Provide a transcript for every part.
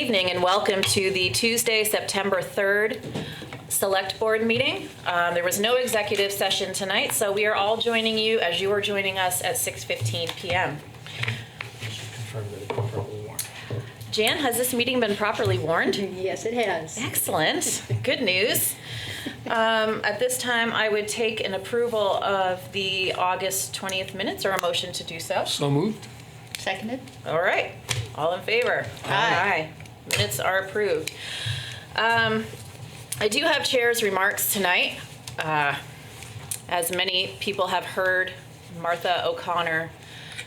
evening and welcome to the Tuesday, September 3rd Select Board meeting. There was no executive session tonight, so we are all joining you as you are joining us at 6:15 p.m. Confirm that it's properly warned. Jan, has this meeting been properly warned? Yes, it has. Excellent. Good news. At this time, I would take an approval of the August 20th minutes or a motion to do so. So moved. Seconded? All right. All in favor? Aye. Minutes are approved. I do have chair's remarks tonight. As many people have heard, Martha O'Connor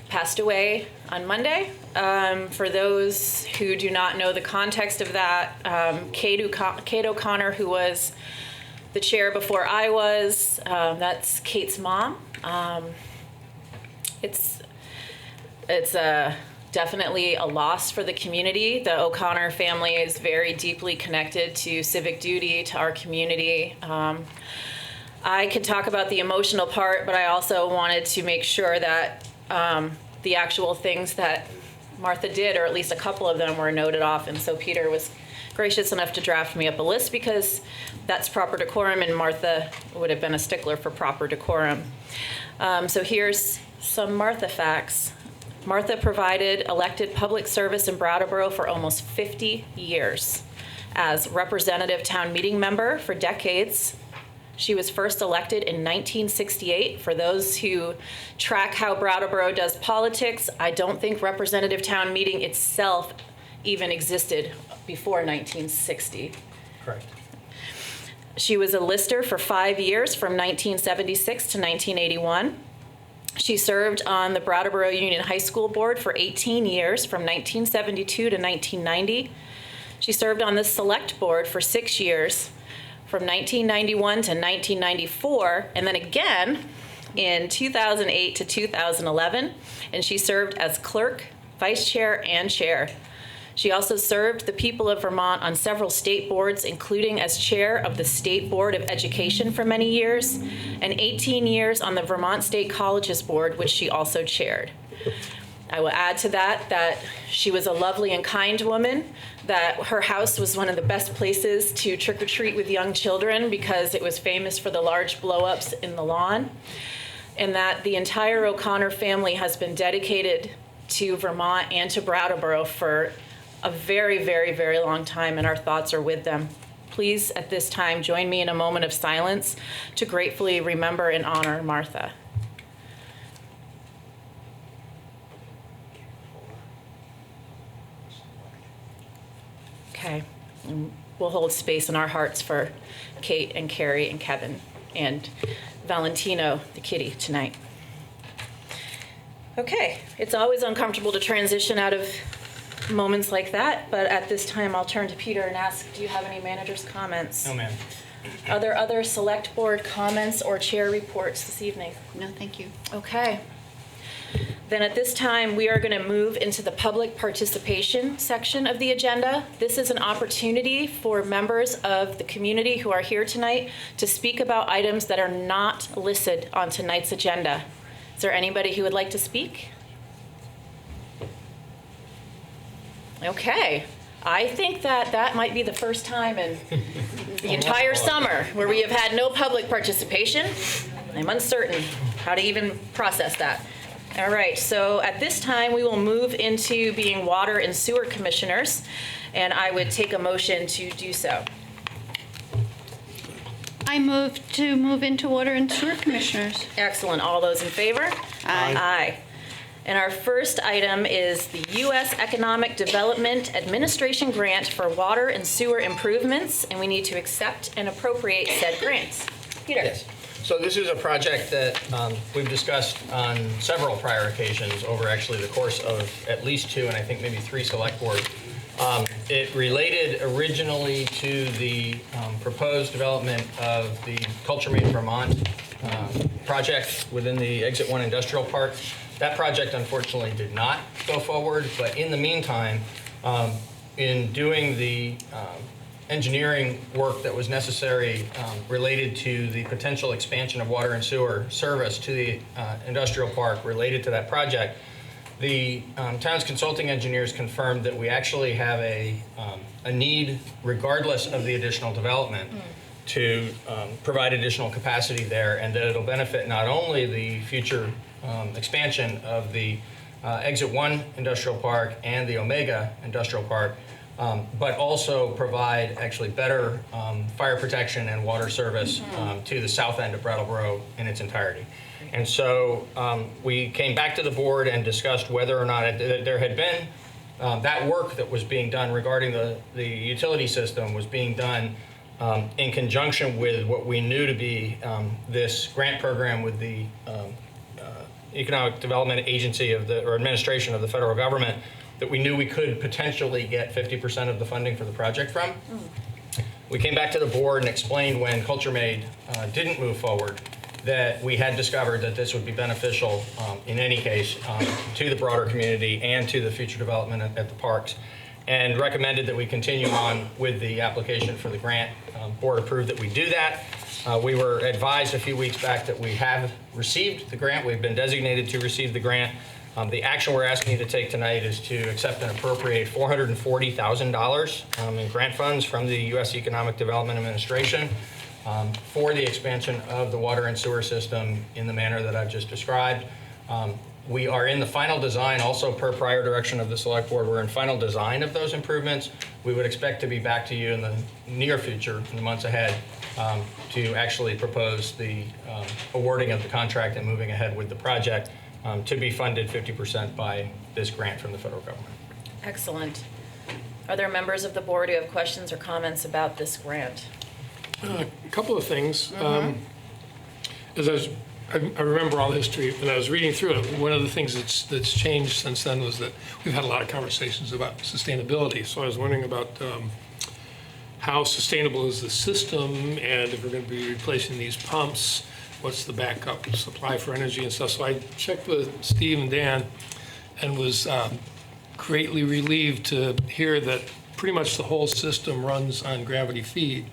passed away on Monday. For those who do not know the context of that, Kate O'Connor, who was the chair before I was, that's Kate's mom. It's definitely a loss for the community. The O'Connor family is very deeply connected to civic duty, to our community. I could talk about the emotional part, but I also wanted to make sure that the actual things that Martha did, or at least a couple of them, were noted off. And so Peter was gracious enough to draft me up a list because that's proper decorum, and Martha would have been a stickler for proper decorum. So here's some Martha facts. Martha provided elected public service in Brattleboro for almost 50 years. As representative town meeting member for decades, she was first elected in 1968. For those who track how Brattleboro does politics, I don't think representative town meeting itself even existed before 1960. Correct. She was a lister for 5 years from 1976 to 1981. She served on the Brattleboro Union High School Board for 18 years, from 1972 to 1990. She served on the Select Board for 6 years, from 1991 to 1994, and then again in 2008 to 2011, and she served as clerk, vice chair, and chair. She also served the people of Vermont on several state boards, including as chair of the State Board of Education for many years, and 18 years on the Vermont State Colleges Board, which she also chaired. I will add to that she was a lovely and kind woman, that her house was one of the best places to trick-or-treat with young children because it was famous for the large blow-ups in the lawn, and that the entire O'Connor family has been dedicated to Vermont and to Brattleboro for a very, very, very long time, and our thoughts are with them. Please, at this time, join me in a moment of silence to gratefully remember and honor Martha. Okay, and we'll hold space in our hearts for Kate and Carrie and Kevin and Valentino, the kitty, tonight. Okay, it's always uncomfortable to transition out of moments like that, but at this time I'll turn to Peter and ask, do you have any manager's comments? No, ma'am. Are there other select board comments or chair reports this evening? No, thank you. Okay. Then at this time, we are going to move into the public participation section of the agenda. This is an opportunity for members of the community who are here tonight to speak about items that are not listed on tonight's agenda. Is there anybody who would like to speak? Okay. I think that might be the first time in the entire summer where we have had no public participation. I'm uncertain how to even process that. All right, so at this time, we will move into being water and sewer commissioners, and I would take a motion to do so. I move to move into water and sewer commissioners. Excellent. All those in favor? Aye. Aye. And our first item is the U.S. Economic Development Administration grant for water and sewer improvements, and we need to accept and appropriate said grants. Peter. Yes. So this is a project that we've discussed on several prior occasions over actually the course of at least 2 and I think maybe 3 select boards. It related originally to the proposed development of the Culture Made Vermont project within the Exit 1 Industrial Park. That project unfortunately did not go forward, but in the meantime, in doing the engineering work that was necessary related to the potential expansion of water and sewer service to the industrial park related to that project, the town's consulting engineers confirmed that we actually have a need, regardless of the additional development, to provide additional capacity there, and that it'll benefit not only the future expansion of the Exit 1 Industrial Park and the Omega Industrial Park, but also provide actually better fire protection and water service to the south end of Brattleboro in its entirety. And so we came back to the board and discussed whether or not there had been that work that was being done regarding the utility system was being done in conjunction with what we knew to be this grant program with the Economic Development Agency or administration of the federal government that we knew we could potentially get 50% of the funding for the project from. We came back to the board and explained when Culture Made didn't move forward that we had discovered that this would be beneficial in any case to the broader community and to the future development at the parks, and recommended that we continue on with the application for the grant. Board approved that we do that. We were advised a few weeks back that we have received the grant. We've been designated to receive the grant. The action we're asking you to take tonight is to accept and appropriate $440,000 in grant funds from the U.S. Economic Development Administration for the expansion of the water and sewer system in the manner that I've just described. We are in the final design, also per prior direction of the Select Board, we're in final design of those improvements. We would expect to be back to you in the near future, in the months ahead, to actually propose the awarding of the contract and moving ahead with the project to be funded 50% by this grant from the federal government. Excellent. Are there members of the board who have questions or comments about this grant? A couple of things. I remember all the history when I was reading through it. One of the things that's changed since then was that we've had a lot of conversations about sustainability. So I was wondering about how sustainable is the system, and if we're going to be replacing these pumps, what's the backup supply for energy and stuff. So I checked with Steve and Dan and was greatly relieved to hear that pretty much the whole system runs on gravity feed.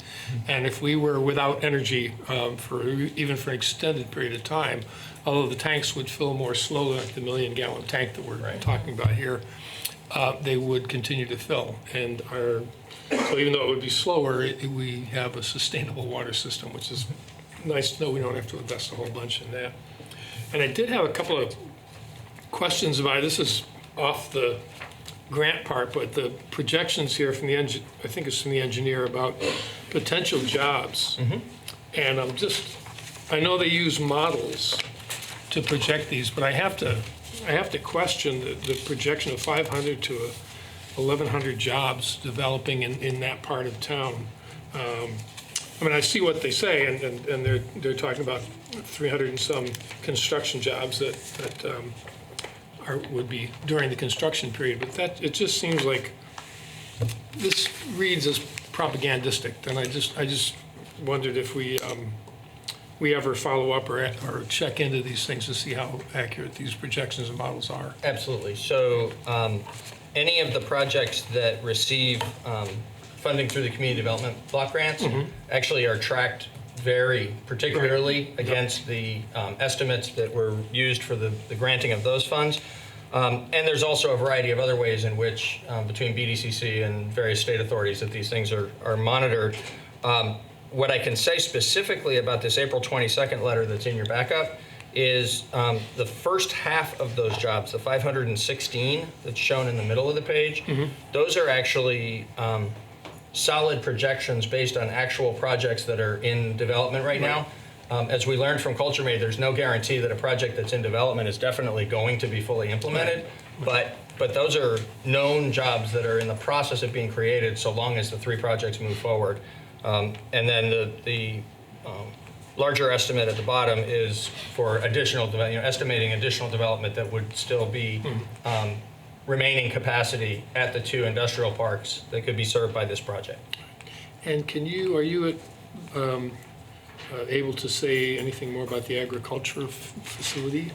And if we were without energy even for an extended period of time, although the tanks would fill more slowly, like the 1 million gallon tank that we're talking about here, they would continue to fill. And so even though it would be slower, we have a sustainable water system, which is nice to know. We don't have to invest a whole bunch in that. And I did have a couple of questions about it. This is off the grant part, but the projections here from I think it's from the engineer about potential jobs. And I know they use models to project these, but I have to question the projection of 500 to 1,100 jobs developing in that part of town. I mean, I see what they say, and they're talking about 300 and some construction jobs that would be during the construction period, but it just seems like this reads as propagandistic, and I just wondered if we ever follow up or check into these things to see how accurate these projections and models are. Absolutely. So any of the projects that receive funding through the community development block grants actually are tracked very particularly against the estimates that were used for the granting of those funds. And there's also a variety of other ways in which, between BDCC and various state authorities, that these things are monitored. What I can say specifically about this April 22nd letter that's in your backup is the first half of those jobs, the 516 that's shown in the middle of the page, those are actually solid projections based on actual projects that are in development right now. As we learned from Culture Made, there's no guarantee that a project that's in development is definitely going to be fully implemented, but those are known jobs that are in the process of being created so long as the 3 projects move forward. And then the larger estimate at the bottom is for additional, estimating additional development that would still be remaining capacity at the 2 industrial parks that could be served by this project. And are you able to say anything more about the agriculture facility?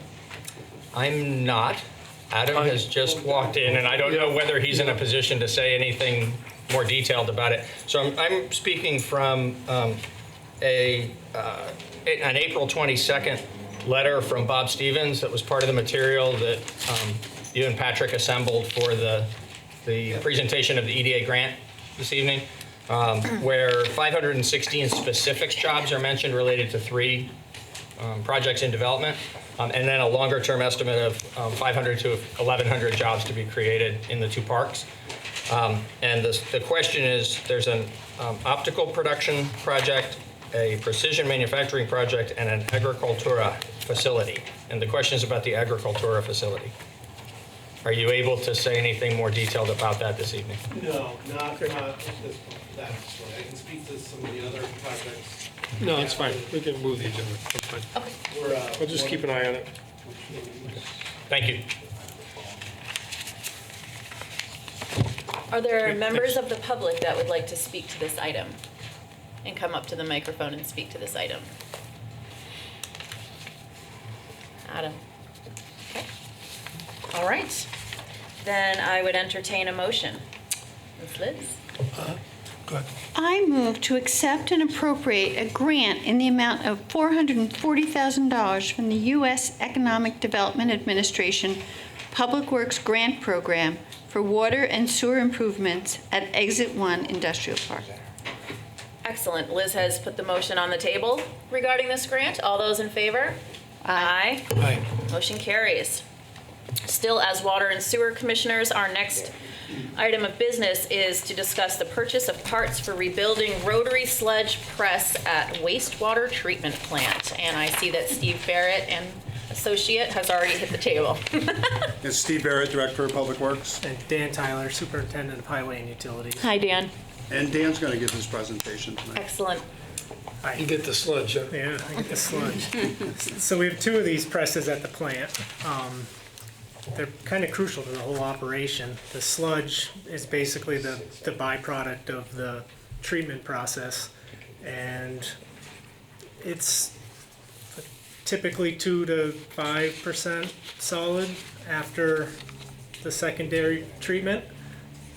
I'm not. Adam has just walked in, and I don't know whether he's in a position to say anything more detailed about it. So I'm speaking from an April 22nd letter from Bob Stevens that was part of the material that you and Patrick assembled for the presentation of the EDA grant this evening, where 516 specific jobs are mentioned related to 3 projects in development, and then a longer-term estimate of 500 to 1,100 jobs to be created in the 2 parks. And the question is, there's an optical production project, a precision manufacturing project, and an agricultura facility. And the question is about the agricultura facility. Are you able to say anything more detailed about that this evening? No, not this one. I can speak to some of the other projects. No, it's fine. We can move the agenda. That's fine. We'll just keep an eye on it. Thank you. Are there Okay, members thanks. of the public that would like to speak to this item and come up to the microphone and speak to this item? Adam? Okay. All right. Then I would entertain a motion. Ms. Liz? Go ahead. I move to accept and appropriate a grant in the amount of $440,000 from the U.S. Economic Development Administration Public Works Grant Program for water and sewer improvements at Exit 1 Industrial Park. Excellent. Liz has put the motion on the table regarding this grant. All those in favor? Aye. Aye. Motion carries. Still, as Water and Sewer Commissioners, our next item of business is to discuss the purchase of parts for rebuilding Rotary Sludge press at Wastewater Treatment Plant. And I see that Steve Barrett and Associate has already hit the table. It's Steve Barrett, Director of Public Works, And Dan Tyler, Superintendent of Highway and Utilities. Hi, Dan. and Dan's going to give his presentation tonight. Excellent. You get the sludge, huh? Yeah, I get the sludge. So we have 2 of these presses at the plant. They're kind of crucial to the whole operation. The sludge is basically the byproduct of the treatment process, and it's typically 2 to 5% solid after the secondary treatment.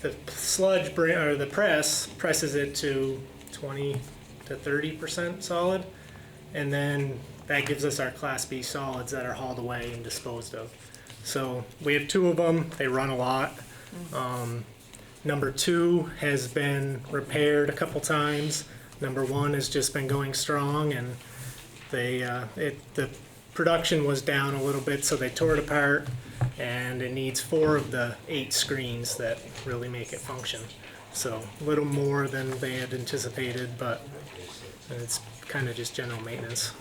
The sludge or the press presses it to 20 to 30% solid, and then that gives us our Class B solids that are hauled away and disposed of. So we have 2 of them. They run a lot. Number 2 has been repaired a couple times. Number 1 has just been going strong, and the production was down a little bit, so they tore it apart, and it needs 4 of the 8 screens that really make it function. So a little more than they had anticipated, but it's kind of just general maintenance.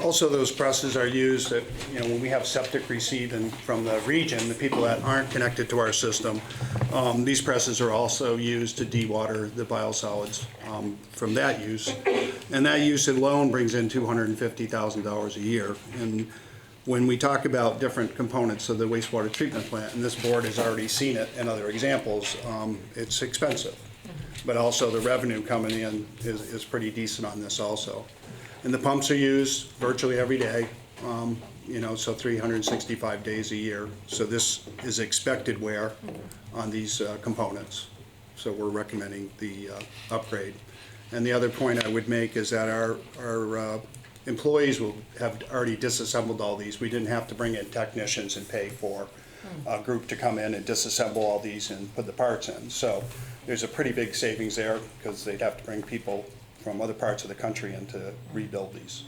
Also, those presses are used at, when we have septic receipt and from the region, the people that aren't connected to our system, these presses are also used to dewater the biosolids from that use. And that use alone brings in $250,000 a year. And when we talk about different components of the wastewater treatment plant, and this board has already seen it in other examples, it's expensive. But also the revenue coming in is pretty decent on this also. And the pumps are used virtually every day, so 365 days a year. So this is expected wear on these components. So we're recommending the upgrade. And the other point I would make is that our employees will have already disassembled all these. We didn't have to bring in technicians and pay for a group to come in and disassemble all these and put the parts in. So there's a pretty big savings there because they'd have to bring people from other parts of the country in to rebuild these.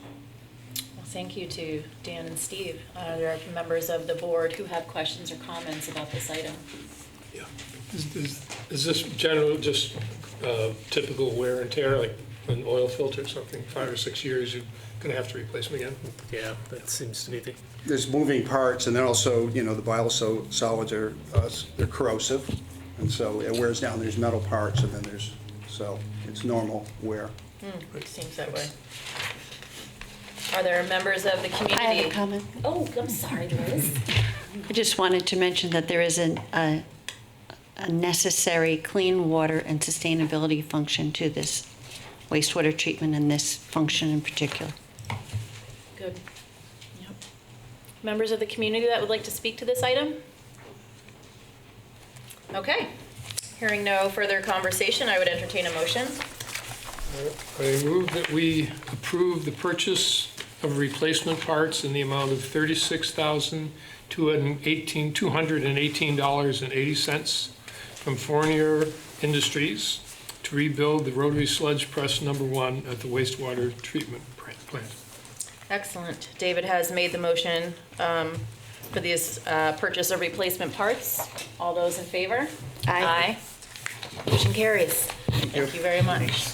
Well, thank you to Dan and Steve. There are members of the board who have questions or comments about this item. Yeah. Is this general, just typical wear and tear, like an oil filter, something, 5 or 6 years, you're going to have to replace them again? Yeah, that seems to be the There's moving parts, and then also, the biosolids are they're corrosive, and so it wears down. There's metal parts, and then so it's normal wear. Seems that way. Are there members of the community? I have a comment. Oh, I'm sorry, Liz. I just wanted to mention that there is a necessary clean water and sustainability function to this wastewater treatment and this function in particular. Good. Yep. Members of the community that would like to speak to this item? Okay. Hearing no further conversation, I would entertain a motion. I move that we approve the purchase of replacement parts in the amount of $36,218.80 from Fournier Industries to rebuild the Rotary Sludge Press number 1 at the wastewater treatment plant. Excellent. David has made the motion for this purchase of replacement parts. All those in favor? Aye. Motion carries. Thank you very much.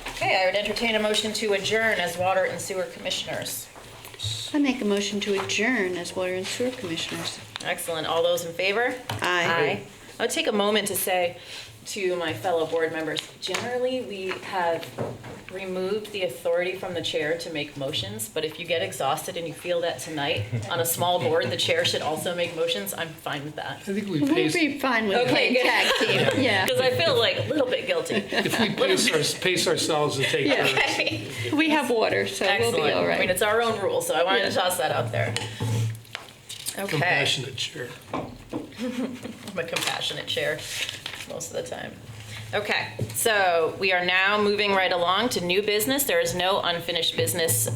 Okay, I would entertain a motion to adjourn as Water and Sewer Commissioners. I make a motion to adjourn as Water and Sewer Commissioners. Excellent. All those in favor? Aye. I would take a moment to say to my fellow board members, generally, we have removed the authority from the chair to make motions, but if you get exhausted and you feel that tonight, on a small board, the chair should also make motions, I'm fine with that. I think we We'll pace, be fine with Okay, playing good. tag team, yeah. Because I feel like a little bit guilty. if we pace ourselves and take turns. Okay. We have water, so we'll be Excellent. all I mean, right. it's our own rule, so I wanted to toss that out there. Okay. Compassionate chair. I'm a compassionate chair most of the time. Okay, so we are now moving right along to new business. There is no unfinished business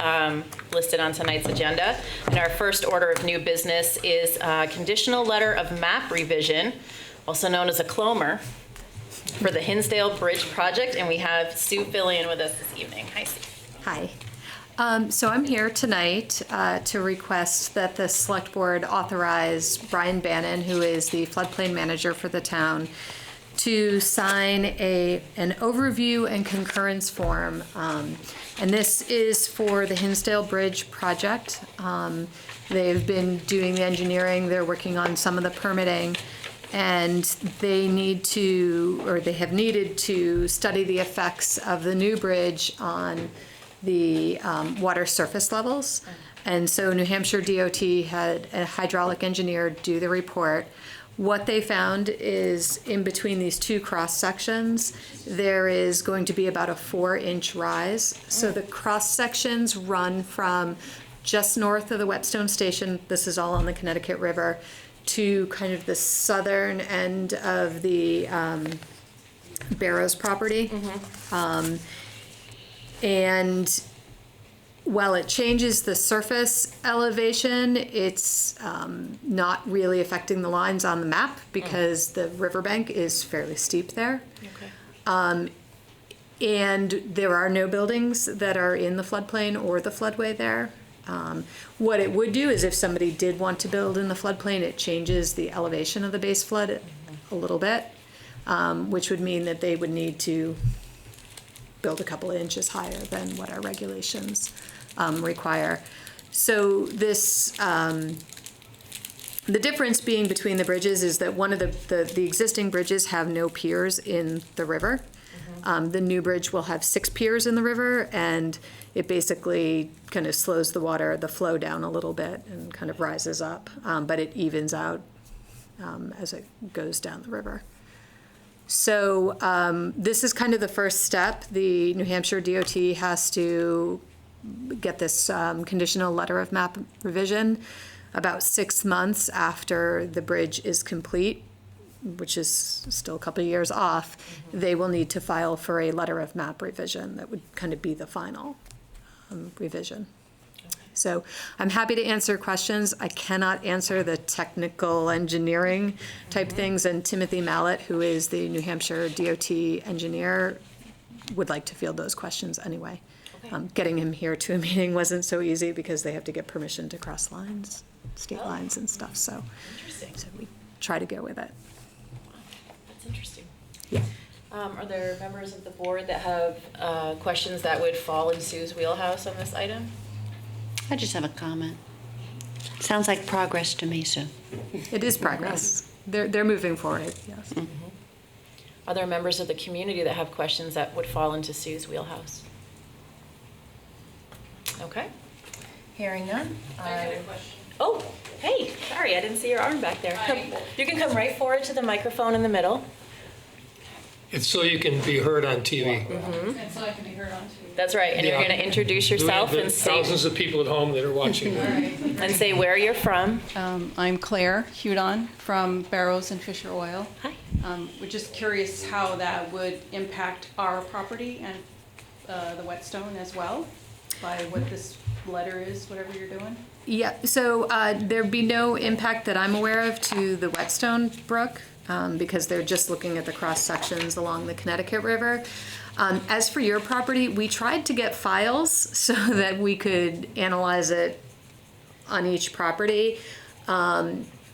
listed on tonight's agenda. And our first order of new business is a conditional letter of map revision, also known as a CLOMR, for the Hinsdale Bridge project. And we have Sue Fillion with us this evening. Hi, Sue. Hi. So I'm here tonight to request that the Select Board authorize Brian Bannon, who is the floodplain manager for the town, to sign an overview and concurrence form. And this is for the Hinsdale Bridge project. They've been doing the engineering, they're working on some of the permitting, and they need to, or they have needed to study the effects of the new bridge on the water surface levels. And so New Hampshire DOT had a hydraulic engineer do the report. What they found is in between these two cross sections, there is going to be about a 4-inch rise. So the cross sections run from just north of the Whetstone Station, this is all on the Connecticut River, to kind of the southern end of the Barrows property. And while it changes the surface elevation, it's not really affecting the lines on the map because the riverbank is fairly steep there. Okay. And there are no buildings that are in the floodplain or the floodway there. What it would do is if somebody did want to build in the floodplain, it changes the elevation of the base flood a little bit, which would mean that they would need to build a couple of inches higher than what our regulations require. So this, the difference being between the bridges is that one of the existing bridges have no piers in the river. The new bridge will have 6 piers in the river, and it basically kind of slows the flow down a little bit and kind of rises up, but it evens out as it goes down the river. So this is kind of the first step. The New Hampshire DOT has to get this conditional letter of map revision about 6 months after the bridge is complete, which is still a couple of years off. They will need to file for a letter of map revision that would kind of be the final revision. So I'm happy to answer questions. I cannot answer the technical engineering type things, and Timothy Mallett, who is the New Hampshire DOT engineer, would like to field those questions anyway. Okay. Getting him here to a meeting wasn't so easy because they have to get permission to cross lines, state lines and stuff, so. Interesting. So we try to go with it. That's interesting. Yeah. Are there members of the board that have questions that would fall in Sue's wheelhouse on this item? I just have a comment. Sounds like progress to me, Sue. It is progress. They're moving forward, yes. Are there members of the community that have questions that would fall into Sue's wheelhouse? Okay. Hearing none. I have a question. Oh, hey, sorry, I didn't see your arm back there. You can come right forward to the microphone in the middle. It's so you can be heard on TV. And so I can be heard on too. That's right, and you're Yeah. going to introduce yourself The and thousands of people at home that are watching. say where you're from. I'm Claire Hudon from Barrows and Fisher Oil. Hi. We're just curious how that would impact our property and the Whetstone as well. by what this letter is, whatever you're doing? Yeah, so there'd be no impact that I'm aware of to the Whetstone Brook because they're just looking at the cross sections along the Connecticut River. As for your property, we tried to get files so that we could analyze it on each property.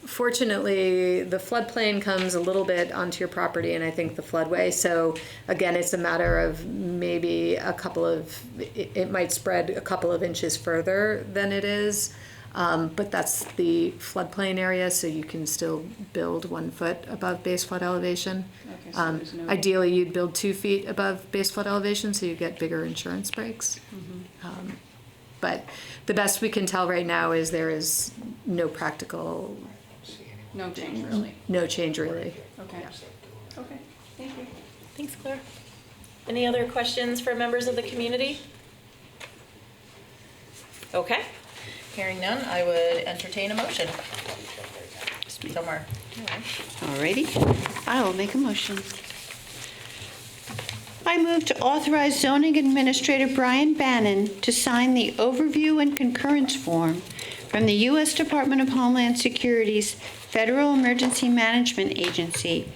Fortunately, the floodplain comes a little bit onto your property, and I think the floodway. So again, it's a matter of maybe it might spread a couple of inches further than it is. But that's the floodplain area, so you can still build 1 foot above base flood elevation. Okay, so there's no- Ideally, you'd build 2 feet above base flood elevation, so you get bigger insurance breaks. But the best we can tell right now is there is no practical, No change, really? no change really. Okay. Okay, thank you. Thanks, Claire. Any other questions for members of the community? Okay. Hearing none, I would entertain a motion. Somewhere. Alrighty, I will make a motion. I move to authorize zoning administrator Brian Bannon to sign the overview and concurrence form from the U.S. Department of Homeland Security's Federal Emergency Management Agency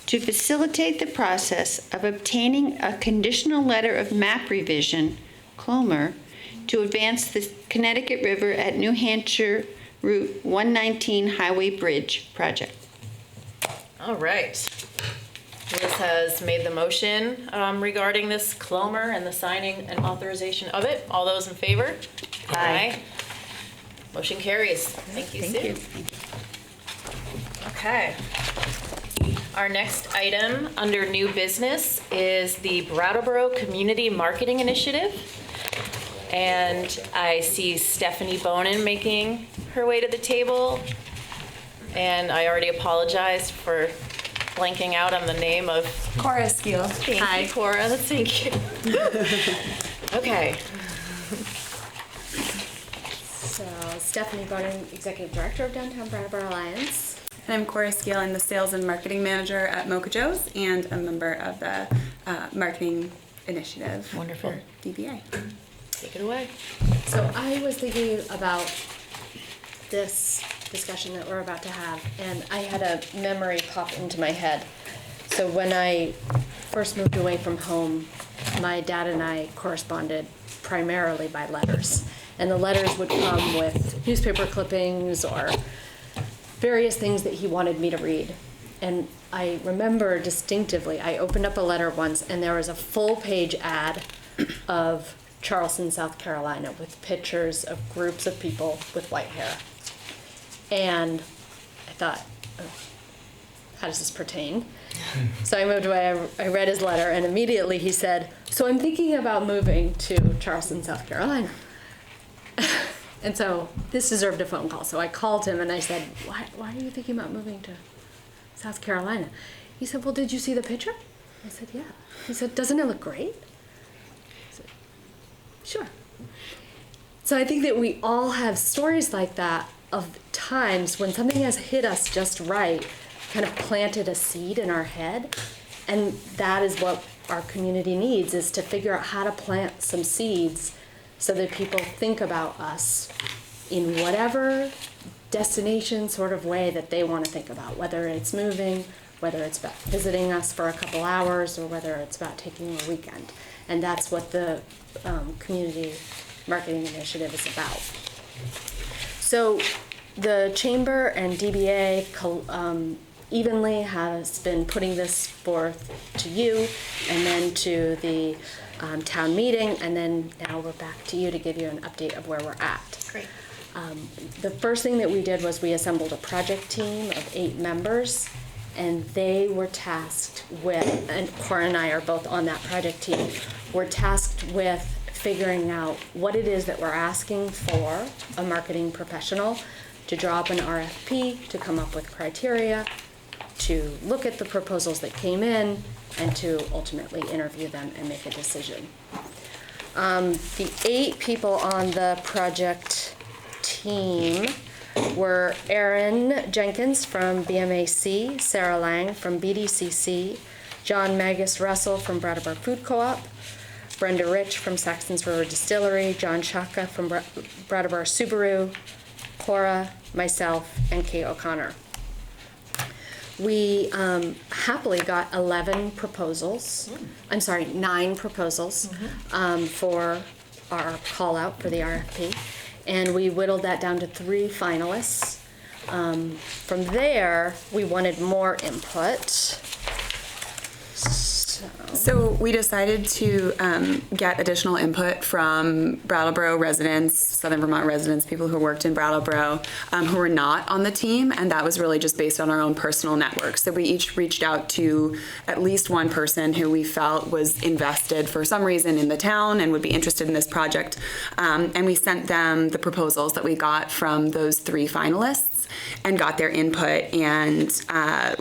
to facilitate the process of obtaining a conditional letter of map revision, CLOMR, to advance the Connecticut River at New Hampshire Route 119 Highway Bridge project. All right. Liz has made the motion regarding this CLOMR and the signing and authorization of it. All those in favor? Aye. Motion carries. Thank you, Sue. Okay. Our next item under new business is the Brattleboro Community Marketing Initiative. And I see Stephanie Bonin making her way to the table. And I already apologized for blanking out on the name of Cora Skeel. Thank you, Cora. Thank you. Okay. So, Stephanie Bonin, Executive Director of Downtown Brattleboro Alliance. And I'm Cora Skeel. I'm the Sales and Marketing Manager at Mocha Joe's and a member of the Marketing Initiative. Wonderful. For DBA. Take it away. So I was thinking about this discussion that we're about to have, and I had a memory pop into my head. So when I first moved away from home, my dad and I corresponded primarily by letters. And the letters would come with newspaper clippings or various things that he wanted me to read. And I remember distinctively, I opened up a letter once, and there was a full-page ad of Charleston, South Carolina, with pictures of groups of people with white hair. And I thought, oh, how does this pertain? So I moved away, I read his letter, and immediately he said, so I'm thinking about moving to Charleston, South Carolina. And so this deserved a phone call. So I called him and I said, why are you thinking about moving to South Carolina? He said, well, did you see the picture? I said, yeah. He said, doesn't it look great? I said, sure. So I think that we all have stories like that of times when something has hit us just right, kind of planted a seed in our head. And that is what our community needs, is to figure out how to plant some seeds so that people think about us in whatever destination sort of way that they want to think about, whether it's moving, whether it's about visiting us for a couple hours, or whether it's about taking a weekend. And that's what the Community Marketing Initiative is about. So the Chamber and DBA evenly has been putting this forth to you and then to the town meeting, and then now we're back to you to give you an update of where we're at. Great. The first thing that we did was we assembled a project team of 8 members, and they were tasked with, and Cora and I are both on that project team, we're tasked with figuring out what it is that we're asking for a marketing professional to draw up an RFP, to come up with criteria, to look at the proposals that came in, and to ultimately interview them and make a decision. The 8 people on the project team were Erin Jenkins from BMAC, Sarah Lang from BDCC, John Magus Russell from Brattleboro Food Co-op, Brenda Rich from Saxon's River Distillery, John Shaka from Brattleboro Subaru, Cora, myself, and Kate O'Connor. We happily got 9 proposals for our call out for the RFP. And we whittled that down to 3 finalists. From there, we wanted more input. So we decided to get additional input from Brattleboro residents, Southern Vermont residents, people who worked in Brattleboro, who were not on the team, and that was really just based on our own personal network. So we each reached out to at least one person who we felt was invested for some reason in the town and would be interested in this project, and we sent them the proposals that we got from those 3 finalists and got their input, and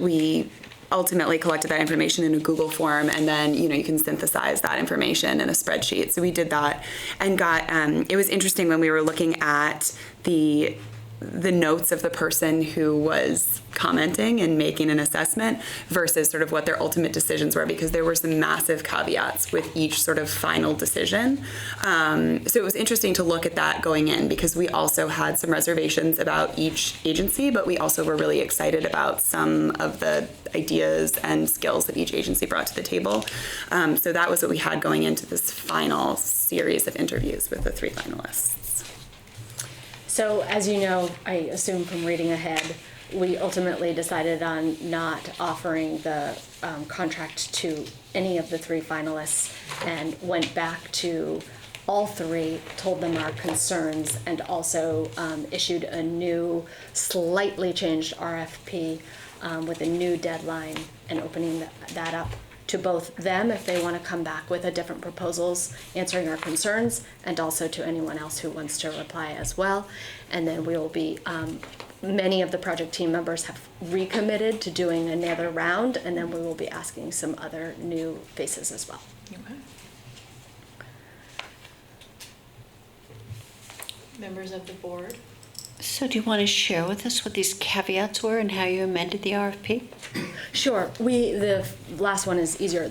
we ultimately collected that information in a Google form, and then you can synthesize that information in a spreadsheet. So we did that and got it was interesting when we were looking at the notes of the person who was commenting and making an assessment versus sort of what their ultimate decisions were, because there were some massive caveats with each sort of final decision. So it was interesting to look at that going in, because we also had some reservations about each agency, but we also were really excited about some of the ideas and skills that each agency brought to the table. So that was what we had going into this final series of interviews with the 3 finalists. So as you know, I assume from reading ahead, we ultimately decided on not offering the contract to any of the 3 finalists, and went back to all 3, told them our concerns, and also issued a new, slightly changed RFP with a new deadline, and opening that up to both them if they want to come back with a different proposals answering our concerns, and also to anyone else who wants to reply as well. And then we will be, many of the project team members have recommitted to doing another round, and then we will be asking some other new faces as well. Okay. Members of the board? So do you want to share with us what these caveats were and how you amended the RFP? Sure. The last one is easier.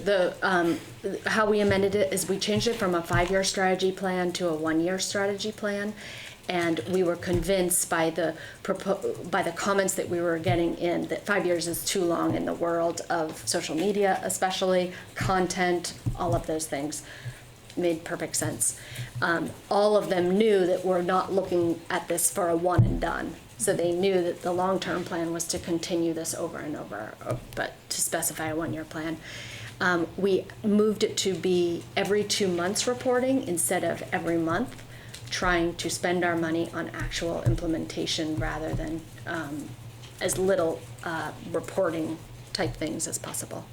How we amended it is we changed it from a 5-year strategy plan to a 1-year strategy plan, and we were convinced by the comments that we were getting in that 5 years is too long in the world of social media, especially content, all of those things. Made perfect sense. All of them knew that we're not looking at this for a one and done. So they knew that the long-term plan was to continue this over and over, but to specify a 1-year plan. We moved it to be every 2 months reporting instead of every month, trying to spend our money on actual implementation rather than as little reporting type things as possible.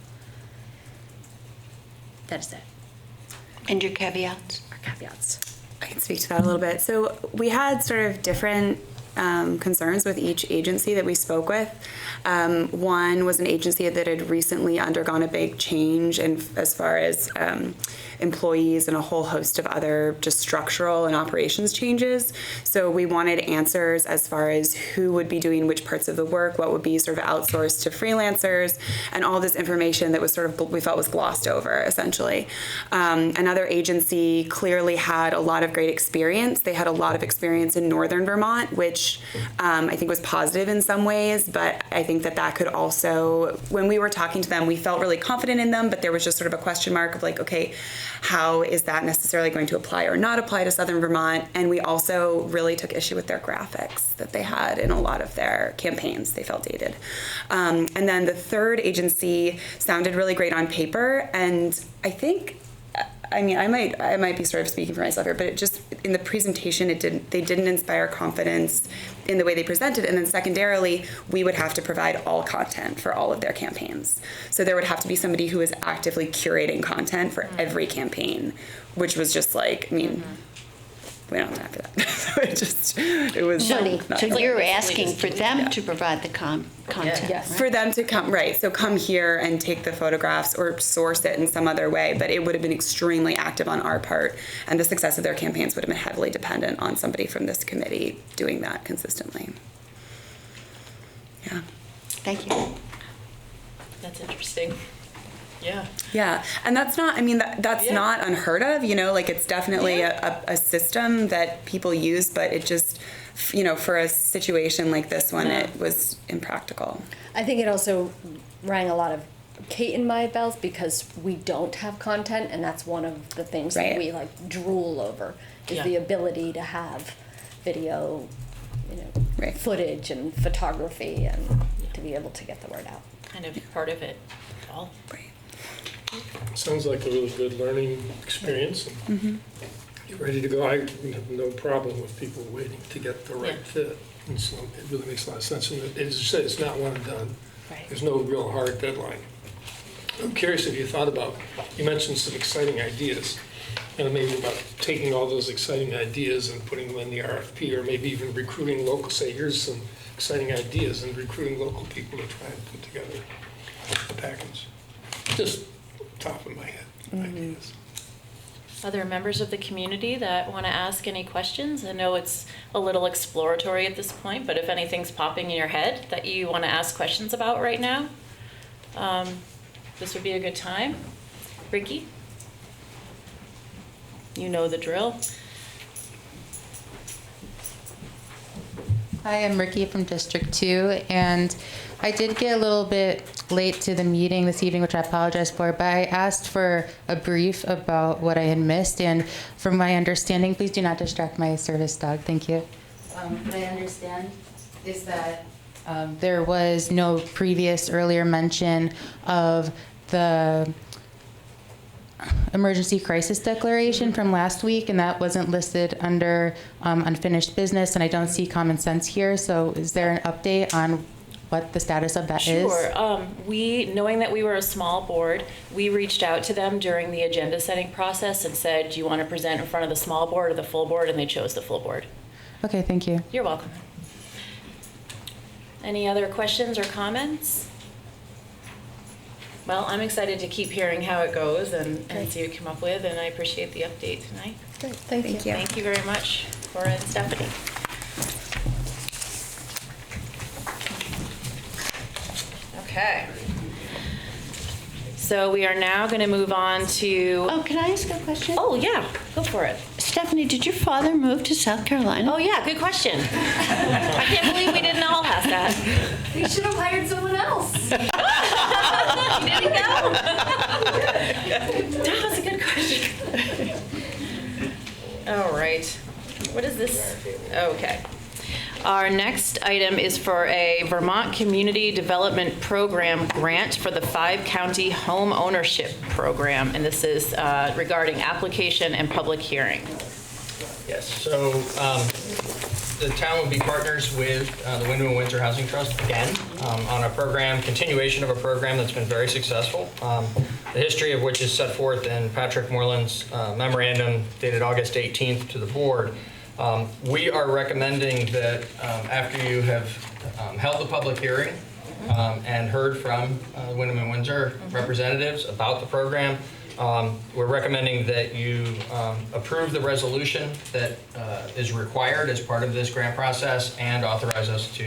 That is it. And your caveats? Our caveats. I can speak to that a little bit. So we had sort of different concerns with each agency that we spoke with. One was an agency that had recently undergone a big change as far as employees and a whole host of other just structural and operations changes. So we wanted answers as far as who would be doing which parts of the work, what would be sort of outsourced to freelancers, and all this information that was sort of, we felt was glossed over, essentially. Another agency clearly had a lot of great experience. They had a lot of experience in northern Vermont, which I think was positive in some ways, but I think that could also, when we were talking to them, we felt really confident in them, but there was just sort of a question mark of like, okay, how is that necessarily going to apply or not apply to Southern Vermont? And we also really took issue with their graphics that they had in a lot of their campaigns. They felt dated. And then the third agency sounded really great on paper, and I think, I mean, I might be sort of speaking for myself here, but it just, in the presentation, they didn't inspire confidence in the way they presented. And then secondarily, we would have to provide all content for all of their campaigns. So there would have to be somebody who is actively curating content for every campaign, which was just like, I mean, we don't have time for that. So it was So not you're asking for them to provide the content, Yes. right? for them to come, right, so come here and take the photographs or source it in some other way, but it would have been extremely active on our part, and the success of their campaigns would have been heavily dependent on somebody from this committee doing that consistently. Yeah. Thank you. That's interesting. Yeah. Yeah, and that's not, I mean, that's Yeah. not unheard of, you know, like it's definitely a system that people use, but it just, you know, for a situation like this one, it was impractical. I think it also rang a lot of Kate and my bells because we don't have content, and that's one of the things that Right. we like drool over is Yeah. the ability to have video, you know, Right. footage and photography and to be able to get the word out. Kind of part of it all. Right. Sounds like a really good learning experience. And you're ready to go. I have no problem with people waiting to get the right fit. And so it really makes a lot of sense. And as you said, it's not one and done. Right. There's no real hard deadline. I'm curious if you thought about, you mentioned some exciting ideas, and maybe about taking all those exciting ideas and putting them in the RFP, or maybe even recruiting local, say, here's some exciting ideas, and recruiting local people to try and put together a package. Just top of my head ideas. Other members of the community that want to ask any questions? I know it's a little exploratory at this point, but if anything's popping in your head that you want to ask questions about right now, this would be a good time. Ricky? You know the drill. Hi, I'm Ricky from District 2, and I did get a little bit late to the meeting this evening, which I apologize for, but I asked for a brief about what I had missed, and from my understanding, please do not distract my service dog, thank you. What I understand is that there was no previous earlier mention of the emergency crisis declaration from last week, and that wasn't listed under unfinished business, and I don't see common sense here. So is there an update on what the status of that is? Sure. Knowing that we were a small board, we reached out to them during the agenda setting process and said, do you want to present in front of the small board or the full board? And they chose the full board. Okay, thank you. You're welcome. Any other questions or comments? Well, I'm excited to keep hearing how it goes and see what you come up with, and I appreciate the update tonight. Great, thank you. Thank you very much, Cora and Stephanie. Okay. So we are now going to move on to... Oh, can I ask a question? Oh, yeah, go for it. Stephanie, did your father move to South Carolina? Oh, yeah, good question. I can't believe we didn't all ask that. We should have hired someone else. You didn't go? That was a good question. All right. What is this? Okay. Our next item is for a Vermont Community Development Program grant for the 5-county home ownership program, and this is regarding application and public hearing. Yes, so the town would be partners with the Wyndham and Windsor Housing Trust again on a program, continuation of a program that's been very successful. The history of which is set forth in Patrick Moreland's memorandum dated August 18th to the board. We are recommending that after you have held the public hearing and heard from Wyndham and Windsor representatives about the program, we're recommending that you approve the resolution that is required as part of this grant process and authorize us to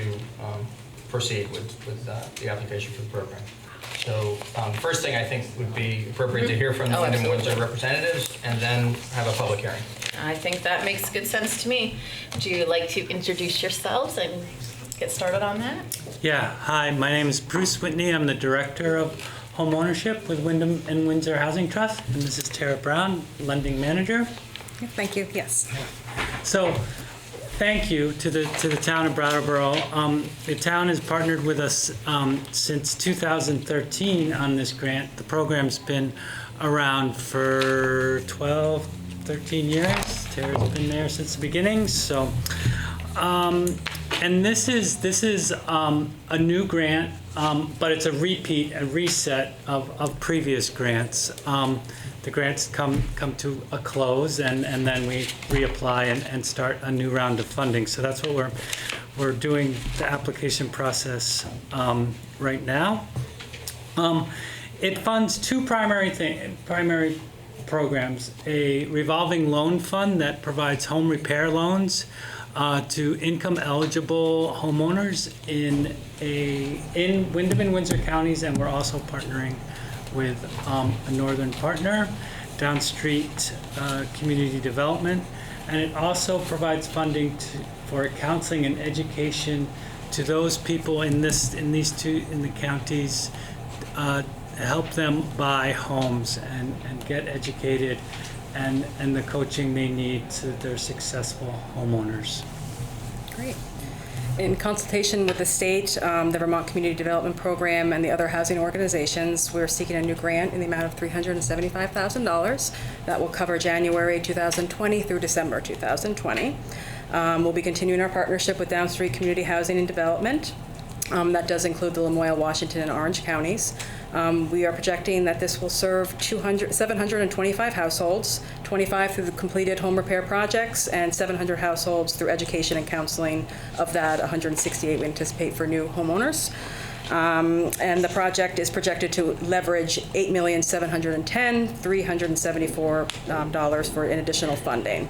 proceed with the application for the program. So first thing I think would be appropriate to hear from the Wyndham and Windsor representatives and then have a public hearing. I think that makes good sense to me. Would you like to introduce yourselves and get started on that? Yeah, hi, my name is Bruce Whitney. I'm the Director of Homeownership with Wyndham and Windsor Housing Trust, and this is Tara Brown, Lending Manager. Thank you, yes. So, thank you to the town of Brattleboro. The town has partnered with us since 2013 on this grant. The program's been around for 13 years. Tara's been there since the beginning. So, and this is a new grant, but it's a reset of previous grants. The grants come to a close, and then we reapply and start a new round of funding. So that's what we're doing the application process right now. It funds two primary programs: a revolving loan fund that provides home repair loans to income-eligible homeowners in Wyndham and Windsor counties, and we're also partnering with a northern partner, Downstreet Community Development, and it also provides funding for counseling and education to those people in the counties, help them buy homes and get educated and the coaching they need so that they're successful homeowners. Great. In consultation with the state, the Vermont Community Development Program, and the other housing organizations, we're seeking a new grant in the amount of $375,000 that will cover January 2020 through December 2020. We'll be continuing our partnership with Downstreet Community Housing and Development. That does include the Lamoille, Washington, and Orange counties. We are projecting that this will serve 725 households, 25 through the completed home repair projects, and 700 households through education and counseling. Of that, 168 we anticipate for new homeowners. And the project is projected to leverage $8,710,374 for an additional funding.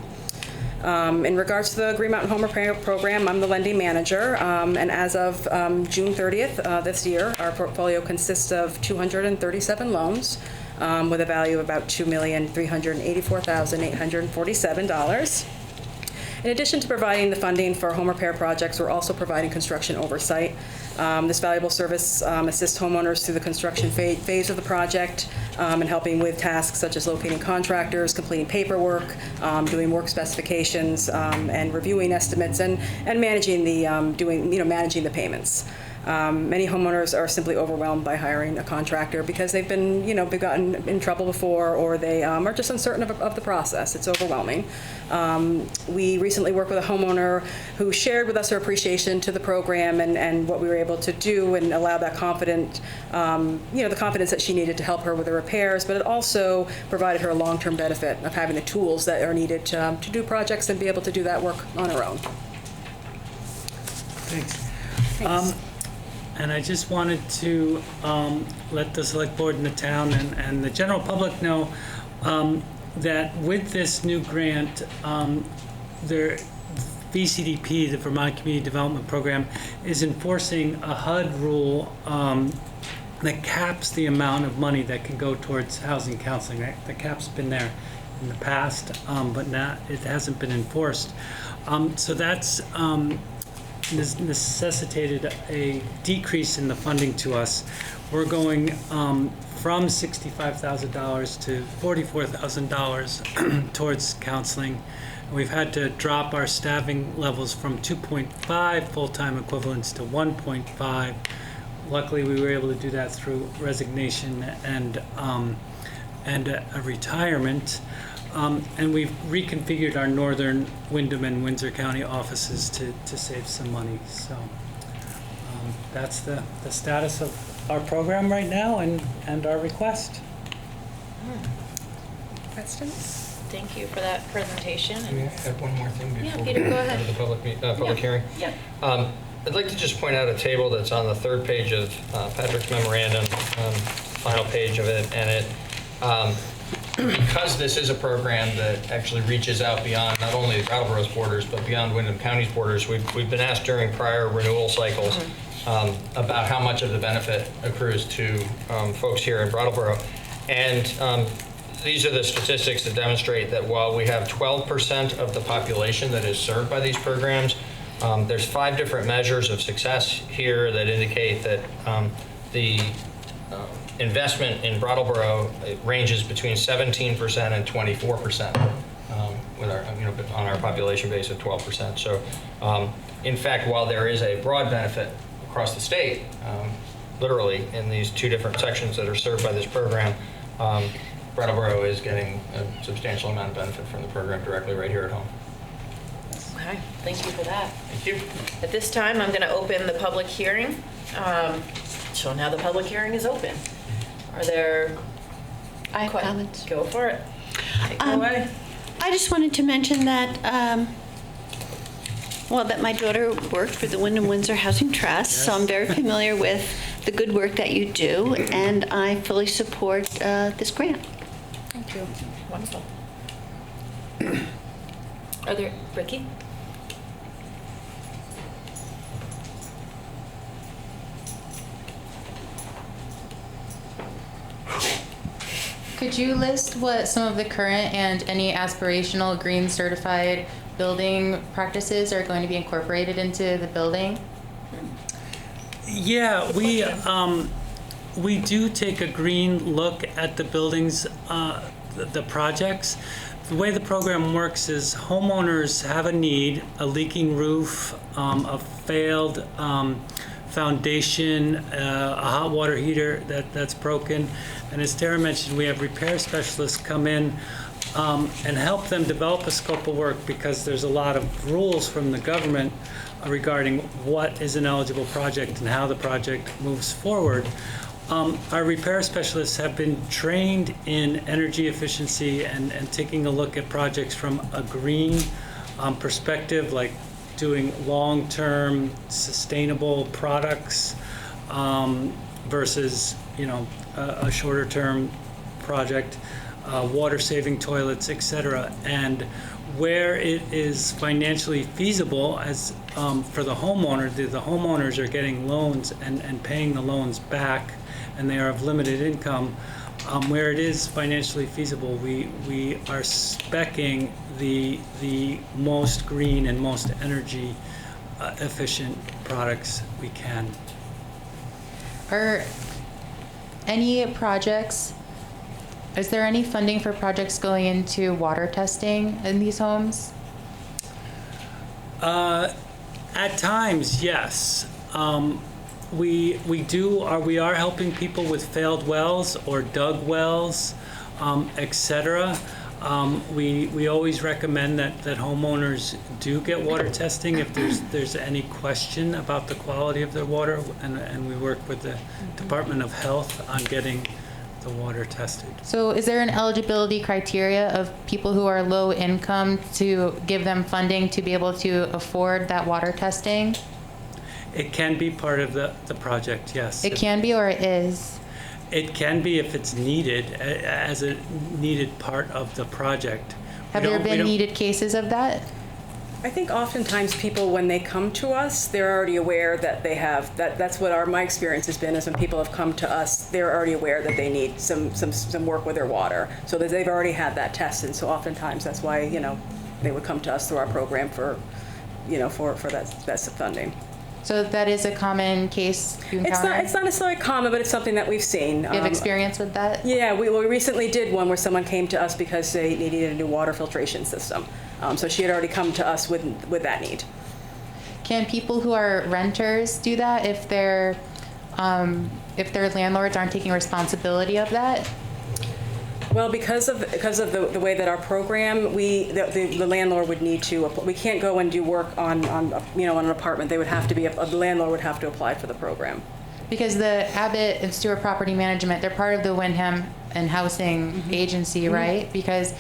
In regards to the Green Mountain Home Repair Program, I'm the lending manager, and as of June 30th this year, our portfolio consists of 237 loans with a value of about $2,384,847. In addition to providing the funding for home repair projects, we're also providing construction oversight. This valuable service assists homeowners through the construction phase of the project and helping with tasks such as locating contractors, completing paperwork, doing work specifications, and reviewing estimates and managing the managing the payments. Many homeowners are simply overwhelmed by hiring a contractor because they've been, they've gotten in trouble before, or they are just uncertain of the process. It's overwhelming. We recently worked with a homeowner who shared with us her appreciation to the program and what we were able to do, and allow that confidence that she needed to help her with the repairs, but it also provided her a long-term benefit of having the tools that are needed to do projects and be able to do that work on her own. Thanks. And I just wanted to let the select board and the town and the general public know that with this new grant, the VCDP, the Vermont Community Development Program, is enforcing a HUD rule that caps the amount of money that can go towards housing counseling. The cap's been there in the past, but now it hasn't been enforced. So that's necessitated a decrease in the funding to us. We're going from $65,000 to $44,000 towards counseling. We've had to drop our staffing levels from 2.5 full-time equivalents to 1.5. Luckily, we were able to do that through resignation and a retirement. And we've reconfigured our northern Windham and Windsor County offices to save some money. So that's the status of our program right now and our request. Questions? Thank you for that presentation. Can we add one more thing before Peter, we go go ahead. to the public hearing? Yeah. I'd like to just point out a table that's on the third page of Patrick's memorandum, final page of it, and it because this is a program that actually reaches out beyond not only the Brattleboro's borders, but beyond Windham County's borders, we've been asked during prior renewal cycles about how much of the benefit accrues to folks here in Brattleboro. And these are the statistics that demonstrate that while we have 12% of the population that is served by these programs, there's 5 different measures of success here that indicate that the investment in Brattleboro ranges between 17% and 24% with our, on our population base of 12%. So, in fact, while there is a broad benefit across the state, literally in these 2 different sections that are served by this program, Brattleboro is getting a substantial amount of benefit from the program directly right here at home. Okay, thank you for that. Thank you. At this time, I'm going to open the public hearing. So now the public hearing is open. Are there? I have comments. Go for it. Take it away. I just wanted to mention that, that my daughter worked for the Windham Windsor Housing Trust, so I'm very familiar with the good work that you do, and I fully support this grant. Thank you. Wonderful. Are there, Ricky? Could you list what some of the current and any aspirational green certified building practices are going to be incorporated into the building? Yeah, we do take a green look at the buildings, the projects. The way the program works is homeowners have a need, a leaking roof, a failed foundation, a hot water heater that's broken. And as Tara mentioned, we have repair specialists come in and help them develop a scope of work, because there's a lot of rules from the government regarding what is an eligible project and how the project moves forward. Our repair specialists have been trained in energy efficiency and taking a look at projects from a green perspective, like doing long-term sustainable products versus, a shorter-term project, water-saving toilets, etc. And where it is financially feasible, as for the homeowner, the homeowners are getting loans and paying the loans back, and they are of limited income. Where it is financially feasible, we are speccing the most green and most energy efficient products we can. Are any projects, is there any funding for projects going into water testing in these homes? At times, yes. We are helping people with failed wells or dug wells, etc. We always recommend that homeowners do get water testing if there's any question about the quality of their water, and we work with the Department of Health on getting the water tested. So is there an eligibility criteria of people who are low income to give them funding to be able to afford that water testing? It can be part of the project, yes. It can be, or it is? It can be if it's needed, as a needed part of the project. Have there been needed cases of that? I think oftentimes people, when they come to us, they're already aware that they have, that's what my experience has been, is when people have come to us, they're already aware that they need some work with their water. So that they've already had that tested. So oftentimes that's why, they would come to us through our program for that funding. So that is a common case you encounter? It's not necessarily common, but it's something that we've seen. You have experience with that? Yeah, we recently did one where someone came to us because they needed a new water filtration system. So she had already come to us with that need. Can people who are renters do that if their landlords aren't taking responsibility of that? Well, because of the way that our program, the landlord would need to. We can't go and do work on an apartment. They would have to be the landlord would have to apply for the program. Because the Abbott and Stewart Property Management, they're part of the Wyndham and Housing Agency, right? Because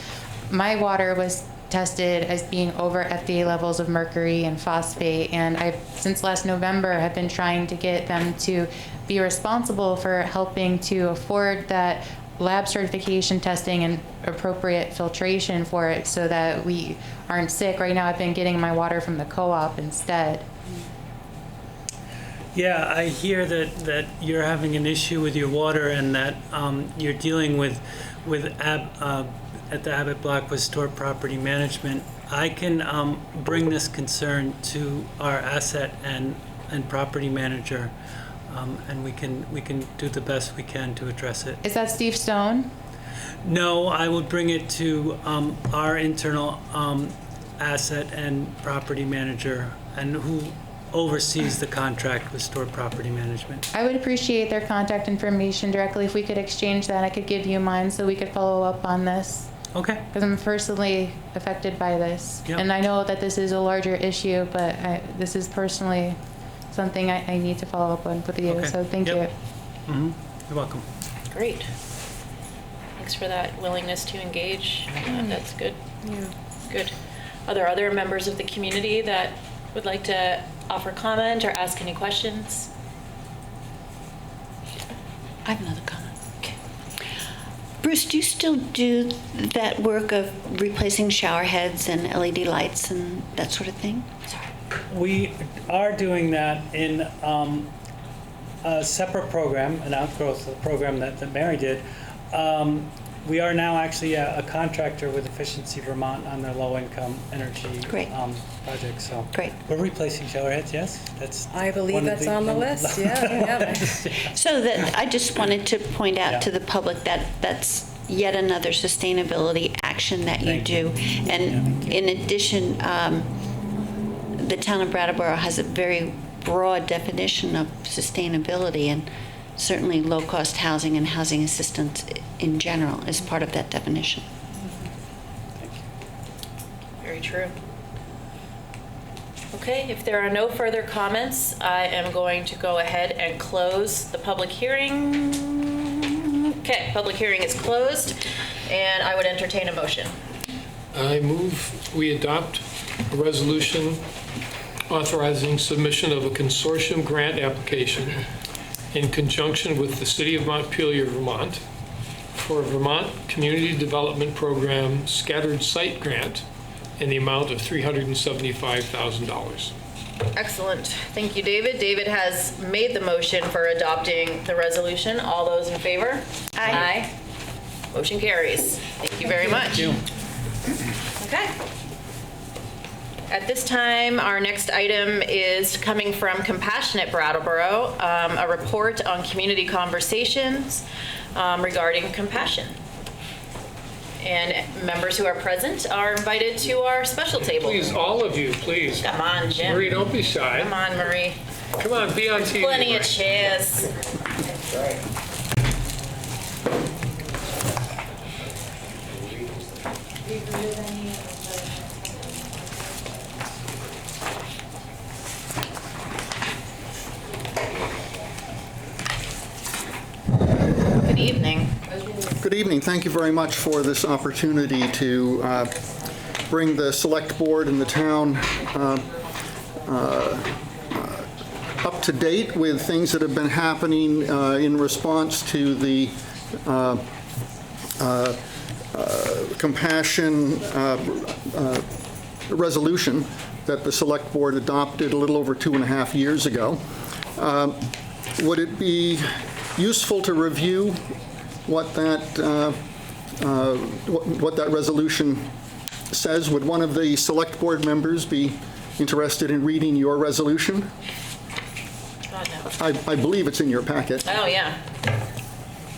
my water was tested as being over FDA levels of mercury and phosphate, and I, since last November, have been trying to get them to be responsible for helping to afford that lab certification testing and appropriate filtration for it so that we aren't sick. Right now I've been getting my water from the co-op instead. Yeah, I hear that you're having an issue with your water, and that you're dealing with at the Abbott block with Stewart Property Management. I can bring this concern to our asset and property manager. And we can do the best we can to address it. Is that Steve Stone? No, I would bring it to our internal asset and property manager, and who oversees the contract with Stewart Property Management. I would appreciate their contact information directly. If we could exchange that, I could give you mine so we could follow up on this. Okay. Because I'm personally affected by this. Yep. And I know that this is a larger issue, but this is personally something I need to follow up on with you. Okay. So thank you. Mm-hmm. You're welcome. Great. Thanks for that willingness to engage. That's good. Yeah. Good. Are there other members of the community that would like to offer comment or ask any questions? I have another comment. Okay. Bruce, do you still do that work of replacing shower heads and LED lights and that sort of thing? Sorry. We are doing that in a separate program, an outgrowth program that Mary did. we are now actually a contractor with Efficiency Vermont on their low-income energy Great. project. So Great. we're replacing showerheads. Yes, that's. I believe one of that's on the list, yeah. So that, I just wanted to point out to the public that that's yet another sustainability action that you Thank do. And in addition, the town of Brattleboro has a very broad definition of sustainability, and certainly low-cost housing and housing assistance in general is part of that definition. Very true. Okay, if there are no further comments, I am going to go ahead and close the public hearing. Okay, public hearing is closed, and I would entertain a motion. I move we adopt a resolution authorizing submission of a consortium grant application in conjunction with the City of Montpelier, Vermont, for a Vermont Community Development Program Scattered Site Grant in the amount of $375,000. Excellent. Thank you, David. David has made the motion for adopting the resolution. All those in favor? Aye. Motion carries. Thank you very much. Thank you. Okay. At this time, our next item is coming from Compassionate Brattleboro, a report on community conversations regarding compassion. And members who are present are invited to our special table. Please, all of you, please. Come on, Jim. Marie, don't be shy. Come on, Marie. Come on, be on TV. Plenty of chairs. Good evening. Good evening. Thank you very much for this opportunity to bring the select board and the town up to date with things that have been happening in response to the compassion resolution that the select board adopted a little over 2.5 years ago. Would it be useful to review what that resolution says? Would one of the select board members be interested in reading your resolution? God, no. I believe it's in your packet. Oh, yeah.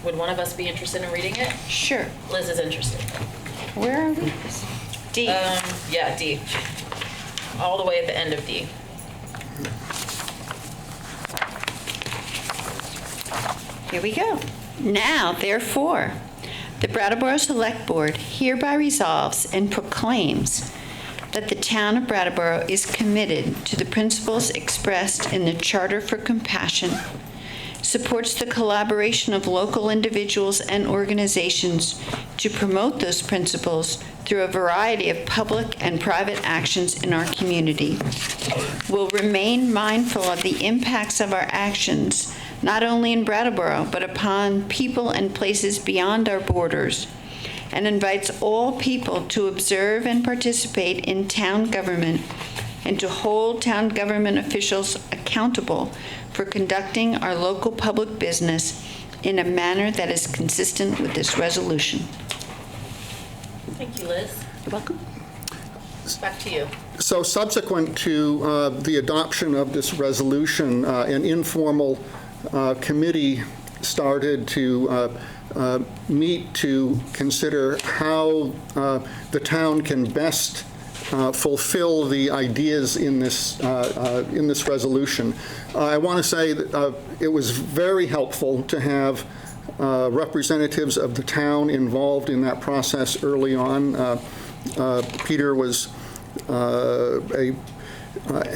Would one of us be interested in reading it? Sure. Liz is interested. Where are we? D. Yeah, D. All the way at the end of D. Here we go. Now, therefore, the Brattleboro Select Board hereby resolves and proclaims that the town of Brattleboro is committed to the principles expressed in the Charter for Compassion, supports the collaboration of local individuals and organizations to promote those principles through a variety of public and private actions in our community, will remain mindful of the impacts of our actions not only in Brattleboro, but upon people and places beyond our borders, and invites all people to observe and participate in town government and to hold town government officials accountable for conducting our local public business in a manner that is consistent with this resolution. Thank you, Liz. You're welcome. Back to you. So subsequent to the adoption of this resolution, an informal committee started to meet to consider how the town can best fulfill the ideas in this resolution. I want to say that it was very helpful to have representatives of the town involved in that process early on. Peter was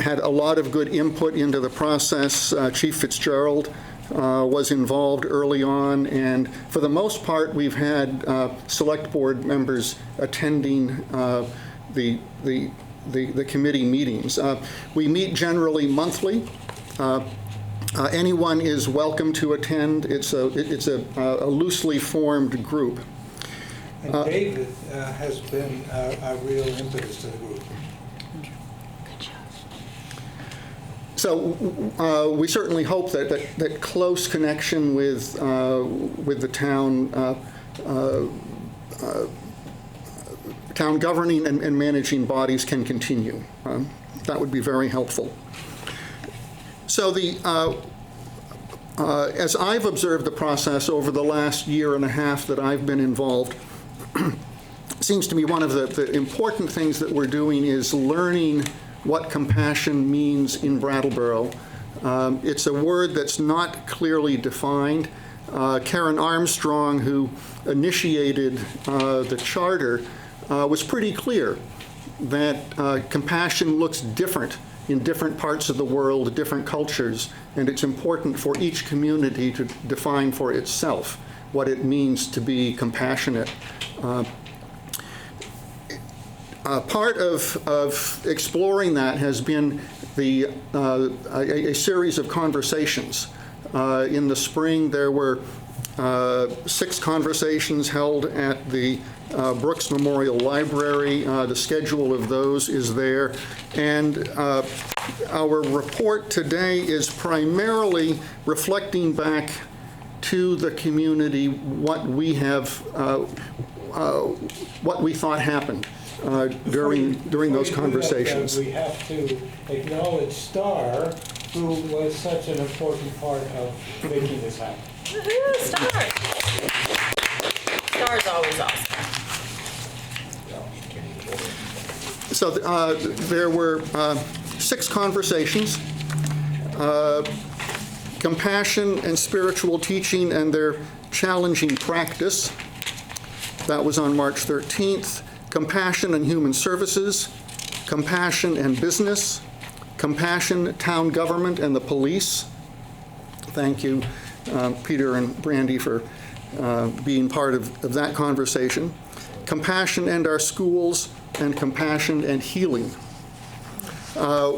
had a lot of good input into the process. Chief Fitzgerald was involved early on, and for the most part, we've had select board members attending the committee meetings. We meet generally monthly. Anyone is welcome to attend. It's a loosely formed group. And David has been a real impetus to the group. So we certainly hope that close connection with the town town governing and managing bodies can continue. That would be very helpful. So as I've observed the process over the last year and a half that I've been involved, seems to me one of the important things that we're doing is learning what compassion means in Brattleboro. It's a word that's not clearly defined. Karen Armstrong, who initiated the charter, was pretty clear that compassion looks different in different parts of the world, different cultures, and it's important for each community to define for itself what it means to be compassionate. Part of exploring that has been a series of conversations. In the spring, there were 6 conversations held at the Brooks Memorial Library. The schedule of those is there. And our report today is primarily reflecting back to the community what we thought happened during those conversations. We have to acknowledge Star, who was such an important part of making this happen. Woohoo, Star! Star's always awesome. So there were 6 conversations. Compassion and spiritual teaching and their challenging practice. That was on March 13th. Compassion and human services. Compassion and business. Compassion, town government, and the police. Thank you, Peter and Brandy, for being part of that conversation. Compassion and our schools, and compassion and healing.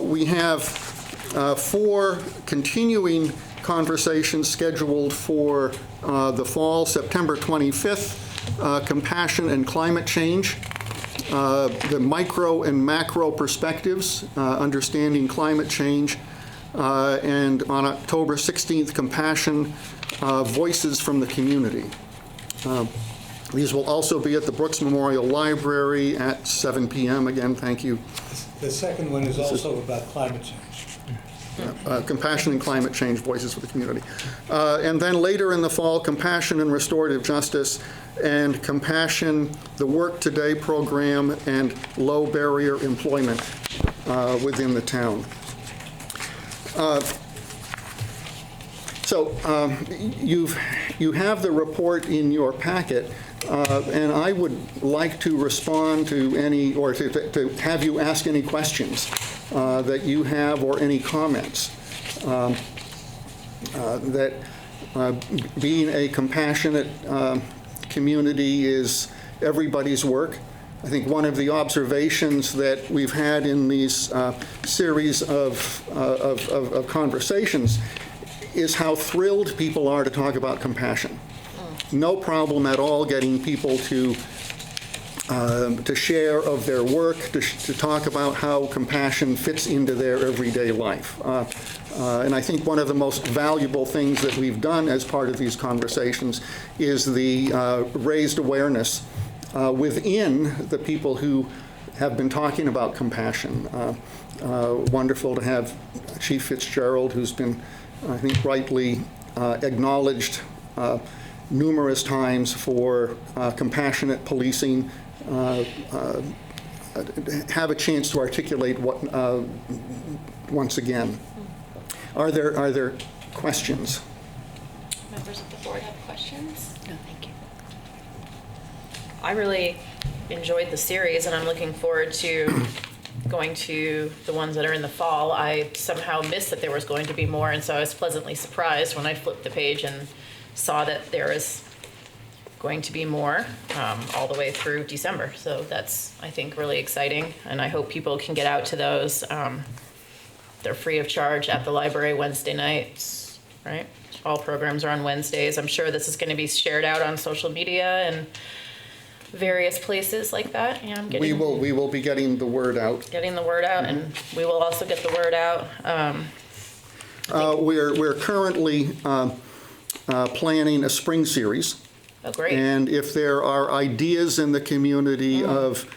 We have 4 continuing conversations scheduled for the fall. September 25th, compassion and climate change. The micro and macro perspectives, understanding climate change, and on October 16th, compassion, voices from the community. These will also be at the Brooks Memorial Library at 7 p.m. Again, thank you. The second one is also about climate change. Compassion and climate change, voices for the community. And then later in the fall, compassion and restorative justice, and compassion, the Work Today program, and low barrier employment within the town. You have the report in your packet, and I would like to respond to any, or to have you ask any questions that you have, or any comments. That being a compassionate community is everybody's work. I think one of the observations that we've had in these series of conversations is how thrilled people are to talk about compassion. No problem at all getting people to share of their work, to talk about how compassion fits into their everyday life. And I think one of the most valuable things that we've done as part of these conversations is the raised awareness within the people who have been talking about compassion. Wonderful to have Chief Fitzgerald, who's been, I think, rightly acknowledged numerous times for compassionate policing, have a chance to articulate what once again. Are there questions? Members of the board have questions? No, thank you. I really enjoyed the series, and I'm looking forward to going to the ones that are in the fall. I somehow missed that there was going to be more, and so I was pleasantly surprised when I flipped the page and saw that there is going to be more all the way through December. So that's, I think, really exciting, and I hope people can get out to those. They're free of charge at the library Wednesday nights, right? All programs are on Wednesdays. I'm sure this is going to be shared out on social media and various places like that. Yeah, we will be getting the word out. Getting the word out, and we will also get the word out. We're currently planning a spring series. Oh, great. And if there are ideas in the community of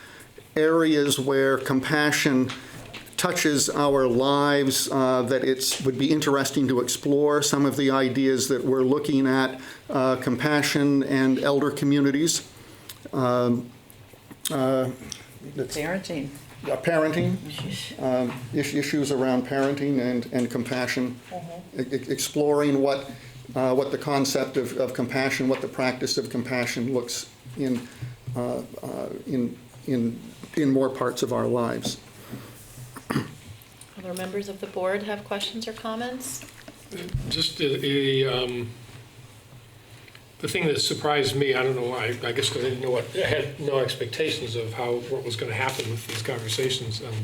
areas where compassion touches our lives that would be interesting to explore, some of the ideas that we're looking at, compassion and elder communities. Parenting. Parenting, issues around parenting and compassion, exploring what the concept of compassion, what the practice of compassion looks in more parts of our lives. Other members of the board have questions or comments? Just the thing that surprised me, I don't know why, I guess because I had no expectations of what was going to happen with these conversations. And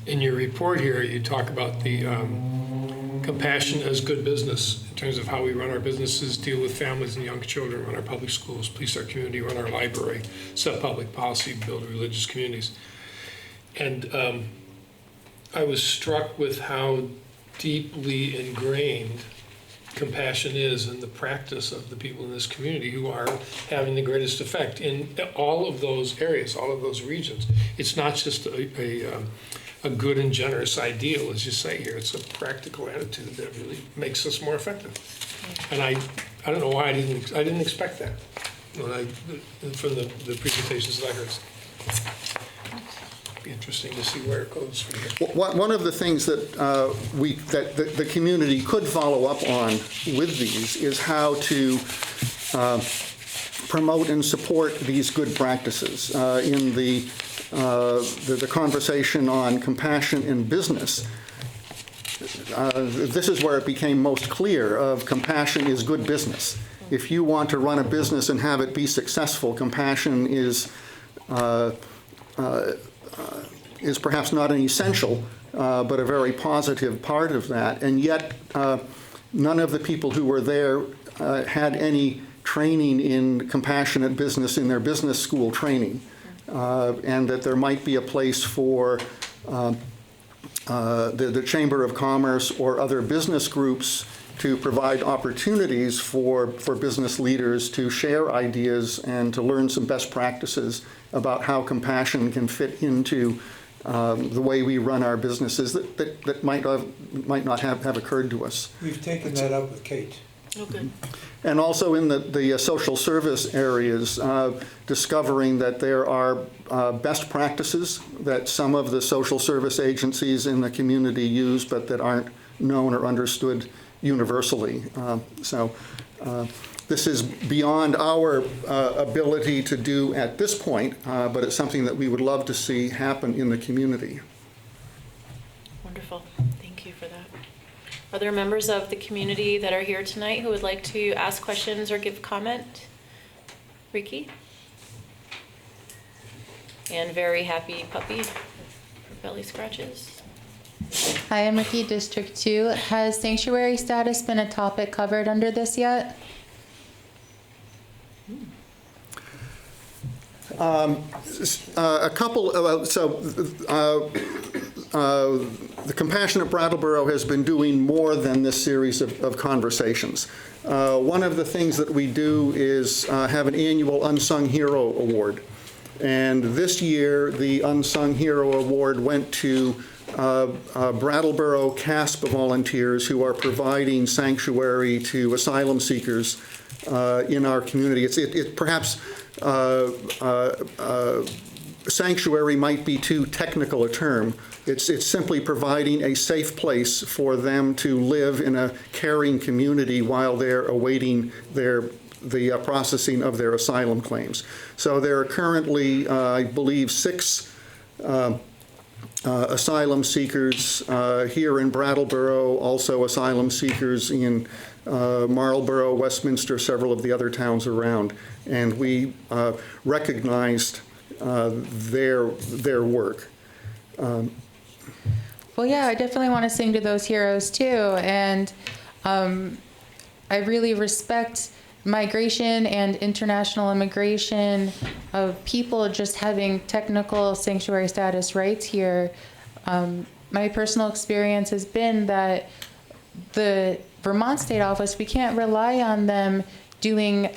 in your report here, you talk about the compassion as good business in terms of how we run our businesses, deal with families and young children, run our public schools, police our community, run our library, set public policy, build religious communities. And I was struck with how deeply ingrained compassion is in the practice of the people in this community who are having the greatest effect in all of those areas, all of those regions. It's not just a good and generous ideal, as you say here. It's a practical attitude that really makes us more effective. And I don't know why I didn't expect that from the presentations that I heard. Be interesting to see where it goes from here. One of the things that the community could follow up on with these is how to promote and support these good practices. In the conversation on compassion in business, this is where it became most clear of compassion is good business. If you want to run a business and have it be successful, compassion is perhaps not an essential, but a very positive part of that. And yet, none of the people who were there had any training in compassionate business in their business school training, and that there might be a place for the Chamber of Commerce or other business groups to provide opportunities for business leaders to share ideas and to learn some best practices about how compassion can fit into the way we run our businesses that might not have occurred to us. We've taken that up with Kate. Okay. And also in the social service areas, discovering that there are best practices that some of the social service agencies in the community use, but that aren't known or understood universally. This is beyond our ability to do at this point, but it's something that we would love to see happen in the community. Wonderful. Thank you for that. Are there members of the community that are here tonight who would like to ask questions or give comment? Ricky? And very happy puppy for belly scratches. Hi, I'm Ricky, District 2. Has sanctuary status been a topic covered under this yet? A couple, the Compassionate Brattleboro has been doing more than this series of conversations. One of the things that we do is have an annual Unsung Hero Award. And this year, the Unsung Hero Award went to Brattleboro CASP volunteers who are providing sanctuary to asylum seekers in our community. It perhaps sanctuary might be too technical a term. It's simply providing a safe place for them to live in a caring community while they're awaiting the processing of their asylum claims. So there are currently, I believe, 6 asylum seekers here in Brattleboro, also asylum seekers in Marlborough, Westminster, several of the other towns around. And we recognized their work. Well, yeah, I definitely want to sing to those heroes too. And I really respect migration and international immigration of people just having technical sanctuary status rights here. My personal experience has been that the Vermont State Office, we can't rely on them doing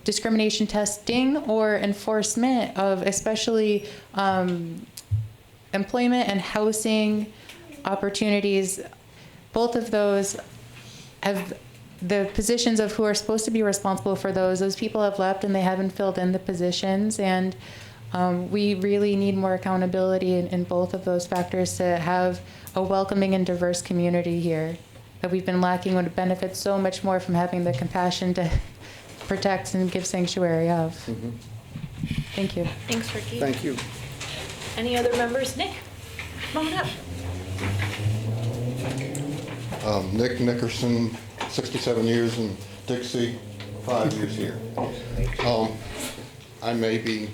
discrimination testing or enforcement of especially employment and housing opportunities. Both of those have the positions of who are supposed to be responsible for those people have left and they haven't filled in the positions, and we really need more accountability in both of those factors to have a welcoming and diverse community here that we've been lacking, would benefit so much more from having the compassion to protect and give sanctuary of. Thank you. Thanks, Ricky. Thank you. Any other members? Nick, come on up. Nick Nickerson, 67 years in Dixie, 5 years here. I may be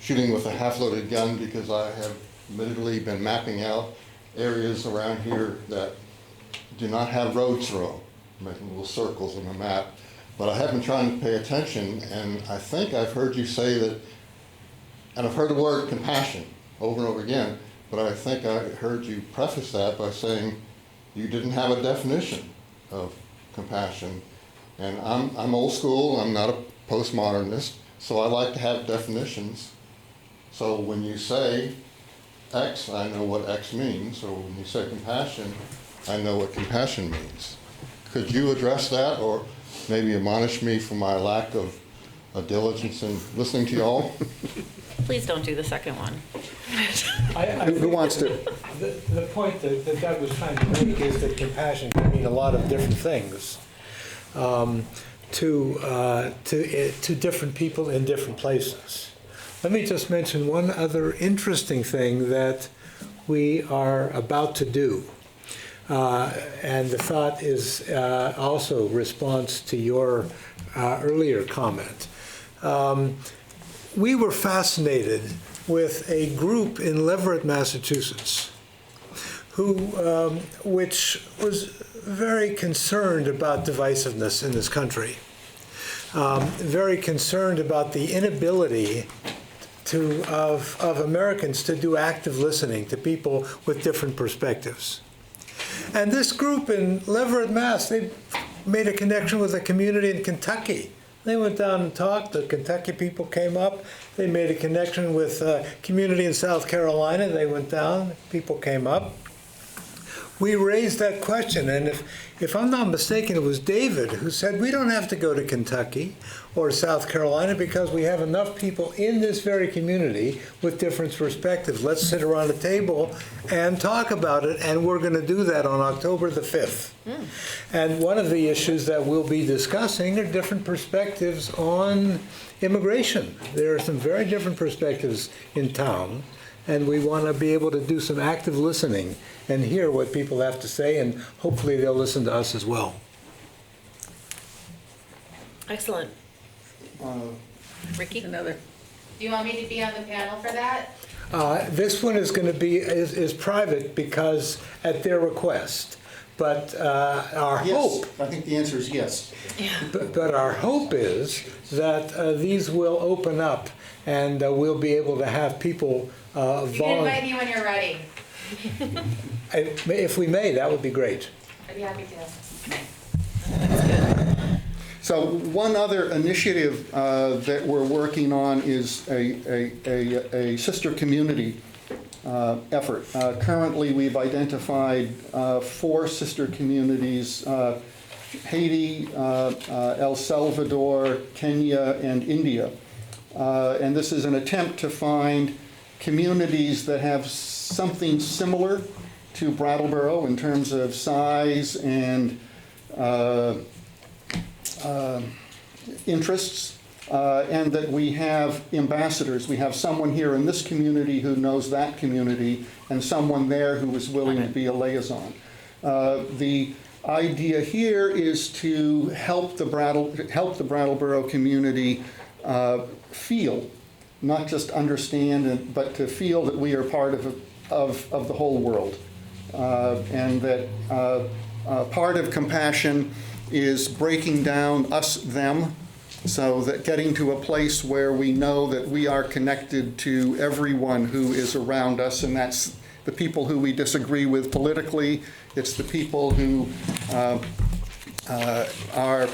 shooting with a half-loaded gun because I have admittedly been mapping out areas around here that do not have roads through them, making little circles on the map. But I have been trying to pay attention, and I think I've heard you say that, and I've heard the word compassion over and over again, but I think I heard you preface that by saying you didn't have a definition of compassion. And I'm old school, I'm not a postmodernist, so I like to have definitions. So when you say X, I know what X means, or when you say compassion, I know what compassion means. Could you address that, or maybe admonish me for my lack of diligence in listening to y'all? Please don't do the second one. Who wants to? The point that Doug was trying to make is that compassion can mean a lot of different things to different people in different places. Let me just mention one other interesting thing that we are about to do. And the thought is also response to your earlier comment. We were fascinated with a group in Leverett, Massachusetts, which was very concerned about divisiveness in this country, very concerned about the inability of Americans to do active listening to people with different perspectives. And this group in Leverett, Mass, they made a connection with a community in Kentucky. They went down and talked. The Kentucky people came up. They made a connection with a community in South Carolina. They went down. People came up. We raised that question, and if I'm not mistaken, it was David who said we don't have to go to Kentucky or South Carolina because we have enough people in this very community with different perspectives. Let's sit around a table and talk about it, and we're going to do that on October the 5th. And one of the issues that we'll be discussing are different perspectives on immigration. There are some very different perspectives in town, and we want to be able to do some active listening and hear what people have to say, and hopefully they'll listen to us as well. Excellent. Ricky? Another. Do you want me to be on the panel for that? This one is going to be is private because at their request. But our hope, I think the answer is yes. But our hope is that these will open up, and we'll be able to have people You can invite me when you're ready. If we may, that would be great. I'd be happy to. So one other initiative that we're working on is a sister community effort. Currently, we've identified 4 sister communities, Haiti, El Salvador, Kenya, and India. And this is an attempt to find communities that have something similar to Brattleboro in terms of size and interests, and that we have ambassadors. We have someone here in this community who knows that community, and someone there who is willing to be a liaison. The idea here is to help the Brattleboro community feel, not just understand, but to feel that we are part of the whole world, and that part of compassion is breaking down us, them, so that getting to a place where we know that we are connected to everyone who is around us, and that's the people who we disagree with politically, it's the people who are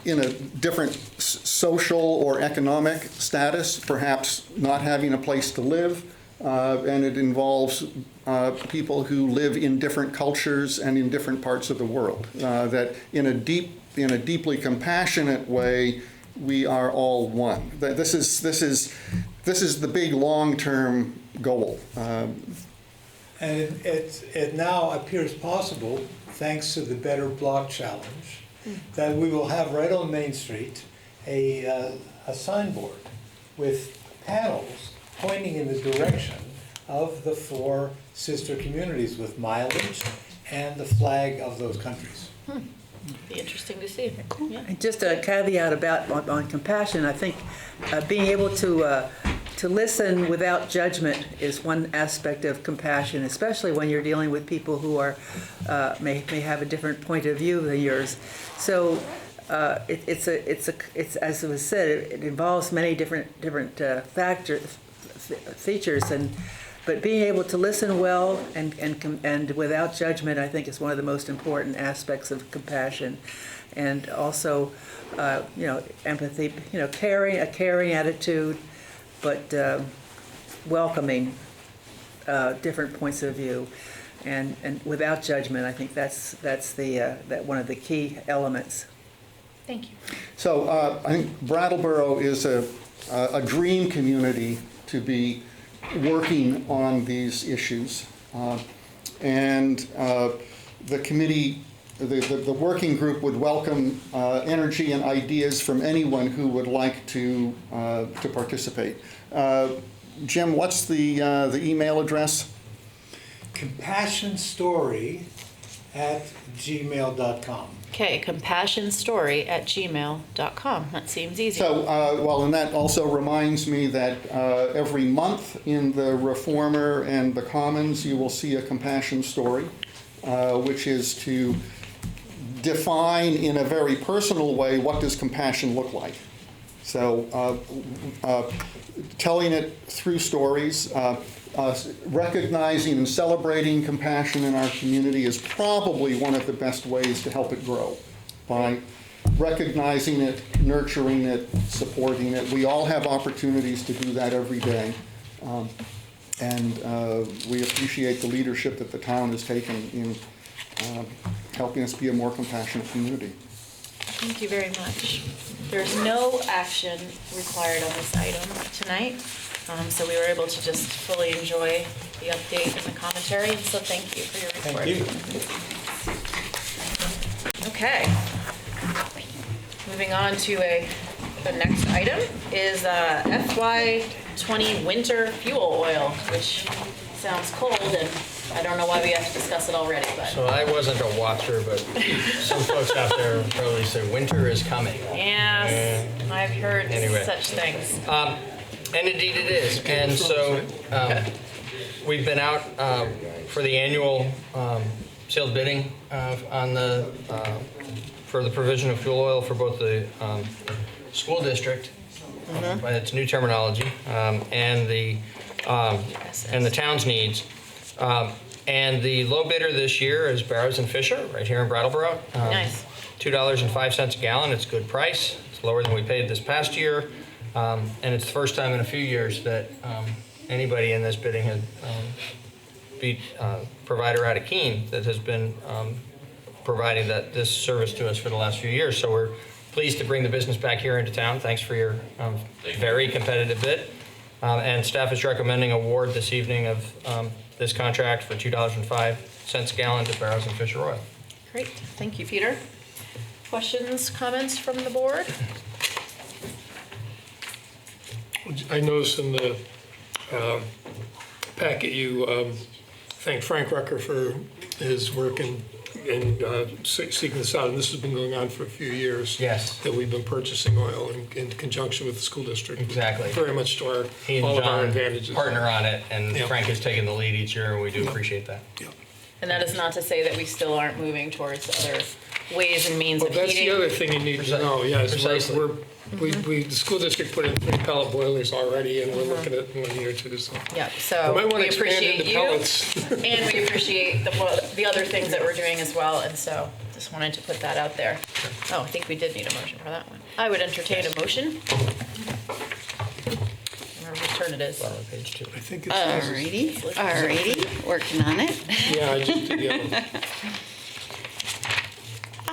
in a different social or economic status, perhaps not having a place to live, and it involves people who live in different cultures and in different parts of the world. That in a deeply compassionate way, we are all one. This is the big long-term goal. And it now appears possible, thanks to the Better Block Challenge, that we will have right on Main Street a signboard with panels pointing in the direction of the 4 sister communities with mileage and the flag of those countries. Be interesting to see. Yeah. And just a caveat about on compassion, I think being able to listen without judgment is one aspect of compassion, especially when you're dealing with people who are may have a different point of view than yours. So it's as it was said, it involves many different features, but being able to listen well and without judgment, I think, is one of the most important aspects of compassion, and also empathy, a caring attitude, but welcoming different points of view, and without judgment. I think that's one of the key elements. Thank you. So I think Brattleboro is a dream community to be working on these issues, and the committee, the working group would welcome energy and ideas from anyone who would like to participate. Jim, what's the email address? CompassionStory@gmail.com. Okay, compassionstory@gmail.com. That seems easy. So, and that also reminds me that every month in the Reformer and the Commons, you will see a compassion story, which is to define in a very personal way what does compassion look like. So, telling it through stories, recognizing and celebrating compassion in our community is probably one of the best ways to help it grow, by recognizing it, nurturing it, supporting it. We all have opportunities to do that every day, and we appreciate the leadership that the town has taken in helping us be a more compassionate community. Thank you very much. There's no action required on this item tonight, so we were able to just fully enjoy the update and the commentary, and so thank you for your report. Thank you. Okay. Moving on to the next item is FY20 winter fuel oil, which sounds cold, and I don't know why we have to discuss it already, but. So I wasn't a watcher, but some folks out there probably say winter is coming. Yes, I've heard such things. And indeed it is. And so we've been out for the annual sealed bidding for the provision of fuel oil for both the school district, by its new terminology, and the town's needs. And the low bidder this year is Barrows and Fisher, right here in Brattleboro. Nice. $2.05 a gallon. It's a good price. It's lower than we paid this past year. And it's the first time in a few years that anybody in this bidding has beat provider out of Keene that has been providing this service to us for the last few years. So we're pleased to bring the business back here into town. Thanks for your very competitive bid. And staff is recommending award this evening of this contract for $2.05 a gallon to Barrows and Fisher Oil. Great, thank you, Peter. Questions, comments from the board? I noticed in the packet you thanked Frank Rucker for his work in seeking this out, and this has been going on for a few years. Yes. That we've been purchasing oil in conjunction with the school district. Exactly. Very much to He and all of our John advantages. partner on it, and Frank has taken the lead each year, and we do appreciate that. Yeah. And that is not to say that we still aren't moving towards other ways and means Well, of that's heating. the other thing you need to know, yes. Precisely. The school district put in 3 pellet boilers already, and we're looking at 1 year or 2, so. Yeah, We so might want we to expand appreciate into you, pellets. and we appreciate the other things that we're doing as well, and so just wanted to put that out there. Oh, I think we did need a motion for that one. I would entertain a motion. Remember whose turn it is. Page 2. I think it's. Alrighty, working on it. Yeah, I just did yellow.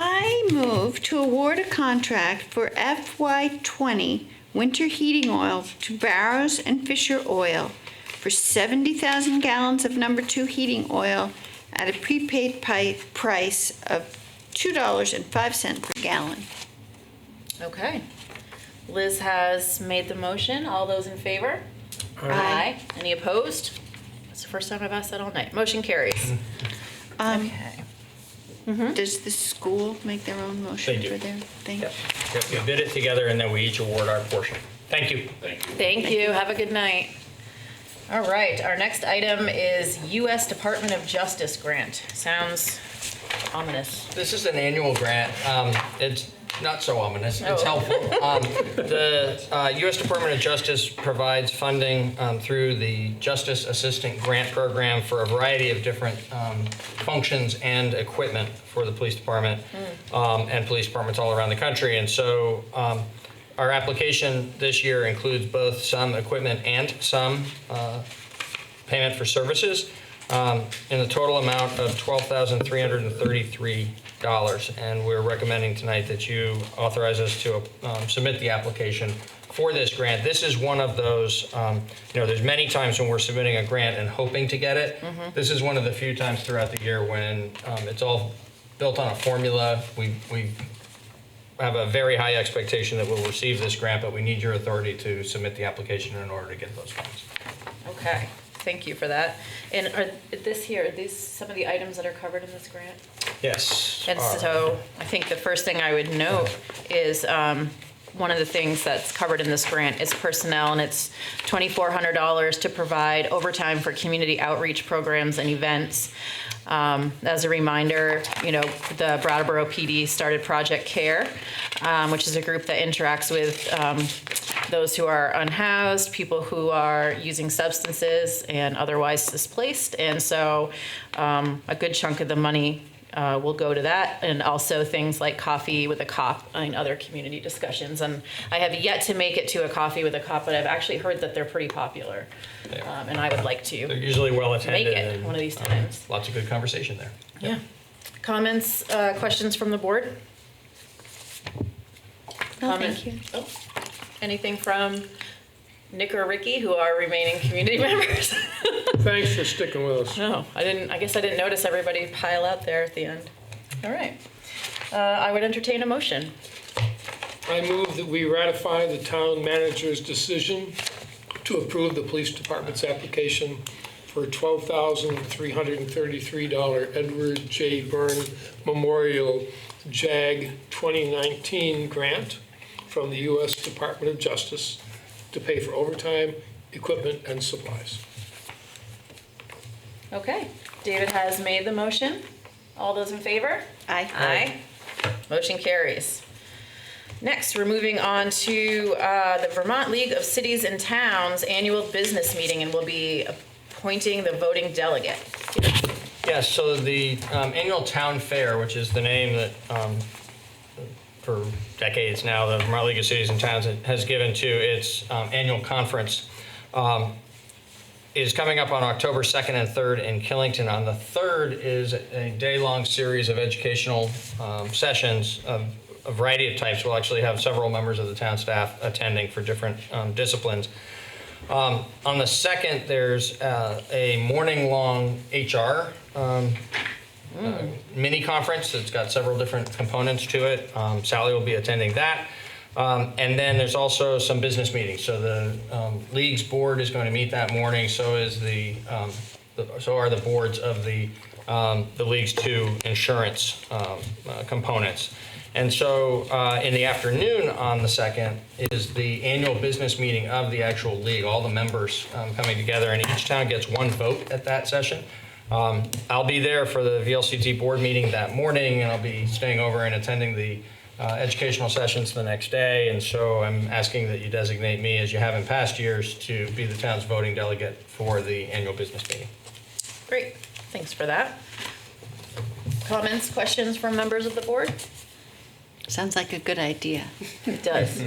I move to award a contract for FY20 winter heating oil to Barrows and Fisher Oil for 70,000 gallons of number 2 heating oil at a prepaid price of $2.05 per gallon. Okay. Liz has made the motion. All those in favor? Aye. Any opposed? That's the first time I've asked that all night. Motion carries. Okay. Does the school make their own motion They do. for their thing? Yep, we bid it together, and then we each award our portion. Thank you. Thank you. Have a good night. All right, our next item is U.S. Department of Justice grant. Sounds ominous. This is an annual grant. It's not so ominous. It's Oh. helpful. The U.S. Department of Justice provides funding through the Justice Assistant Grant Program for a variety of different functions and equipment for the police department and police departments all around the country. And so our application this year includes both some equipment and some payment for services in the total amount of $12,333. And we're recommending tonight that you authorize us to submit the application for this grant. This is one of those, there's many times when we're submitting a grant and hoping to get it. This is one of the few times throughout the year when it's all built on a formula. We have a very high expectation that we'll receive this grant, but we need your authority to submit the application in order to get those funds. Okay, thank you for that. And are these some of the items that are covered in this grant? Yes. And so I think the first thing I would note is one of the things that's covered in this grant is personnel, and it's $2,400 to provide overtime for community outreach programs and events. As a reminder, the Brattleboro PD started Project CARE, which is a group that interacts with those who are unhoused, people who are using substances and otherwise displaced. And so a good chunk of the money will go to that, and also things like Coffee with a Cop and other community discussions. And I have yet to make it to a Coffee with a Cop, but I've actually heard that they're pretty popular. And I would like to They're usually well attended. make it one of these times. Lots of good conversation there. Yeah. Comments, questions from the board? No, thank you. Oh, anything from Nick or Ricky, who are remaining community members? Thanks for sticking with us. No, I guess I didn't notice everybody pile out there at the end. All right. I would entertain a motion. I move that we ratify the town manager's decision to approve the police department's application for a $12,333 Edward J. Byrne Memorial JAG 2019 grant from the U.S. Department of Justice to pay for overtime, equipment, and supplies. Okay. David has made the motion. All those in favor? Aye. Aye. Motion carries. Next, we're moving on to the Vermont League of Cities and Towns annual business meeting, and we'll be appointing the voting delegate. Yes, so the annual town fair, which is the name that for decades now the Vermont League of Cities and Towns has given to its annual conference, is coming up on October 2nd and 3rd in Killington. On the 3rd is a day-long series of educational sessions of a variety of types. We'll actually have several members of the town staff attending for different disciplines. On the 2nd, there's a morning-long HR mini conference that's got several different components to it. Sally will be attending that. And then there's also some business meetings. So the League's board is going to meet that morning. So is so are the boards of the League's 2 insurance components. And so in the afternoon on the 2nd is the annual business meeting of the actual league, all the members coming together, and each town gets one vote at that session. I'll be there for the VLCT board meeting that morning, and I'll be staying over and attending the educational sessions the next day. And so I'm asking that you designate me, as you have in past years, to be the town's voting delegate for the annual business meeting. Great, thanks for that. Comments, questions from members of the board? Sounds like a good idea. It does.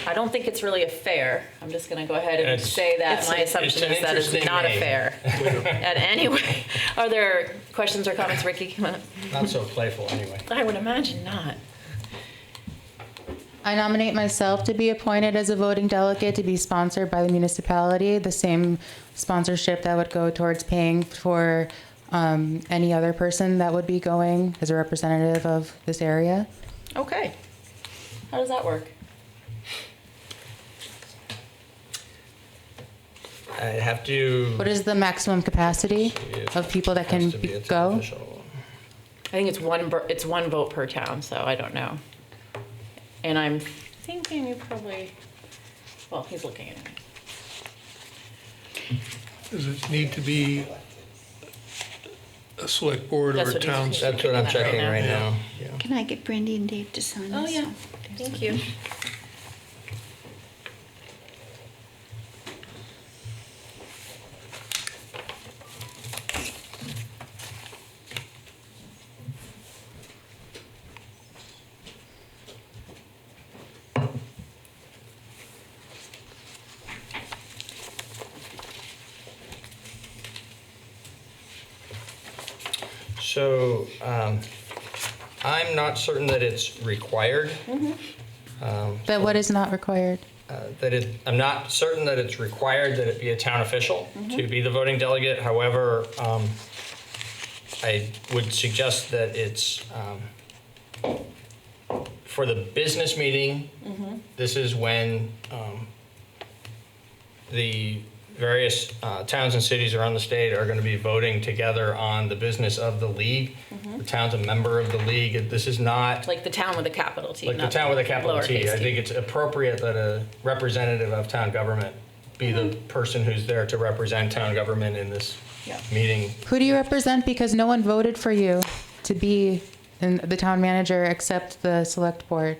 I don't think it's really a fair. I'm just going to go ahead and say that. My assumption is that it's not a fair. And anyway, are there questions or comments, Ricky? Not so playful, anyway. I would imagine not. I nominate myself to be appointed as a voting delegate to be sponsored by the municipality, the same sponsorship that would go towards paying for any other person that would be going as a representative of this area. Okay. How does that work? I have to. What is the maximum capacity of people that can go? I think it's one vote per town, so I don't know. And I'm thinking you probably, well, he's looking at it. Does it need to be a select board or a town? That's what I'm checking right now. Yeah. Can I get Brandy and Dave to sign this? Oh, yeah. Thank you. So I'm not certain that it's required. But what is not required? I'm not certain that it's required that it be a town official to be the voting delegate. However, I would suggest that it's for the business meeting. This is when the various towns and cities around the state are going to be voting together on the business of the league. The town's a member of the league. This is not like the town with a capital T. Like the town with a capital T. I think it's appropriate that a representative of town government be the person who's there to represent town government in this meeting. Who do you represent? Because no one voted for you to be the town manager except the select board.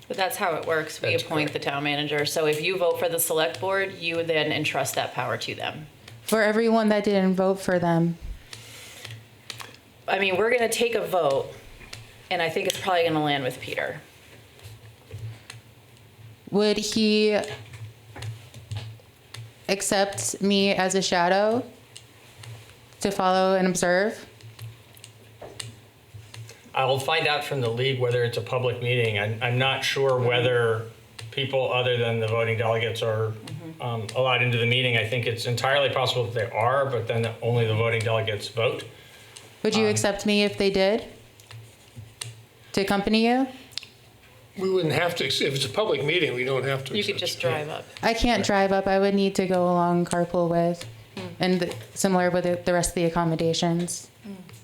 But that's how it works. We appoint the town manager. So if you vote for the select board, you would then entrust that power to them. For everyone that didn't vote for them. I mean, we're going to take a vote, and I think it's probably going to land with Peter. Would he accept me as a shadow to follow and observe? I will find out from the league whether it's a public meeting. I'm not sure whether people other than the voting delegates are allowed into the meeting. I think it's entirely possible that they are, but then only the voting delegates vote. Would you accept me if they did? To accompany you? We wouldn't have to, if it's a public meeting, we don't have to. You could just drive up. I can't drive up. I would need to go along carpool with. And similar with the rest of the accommodations.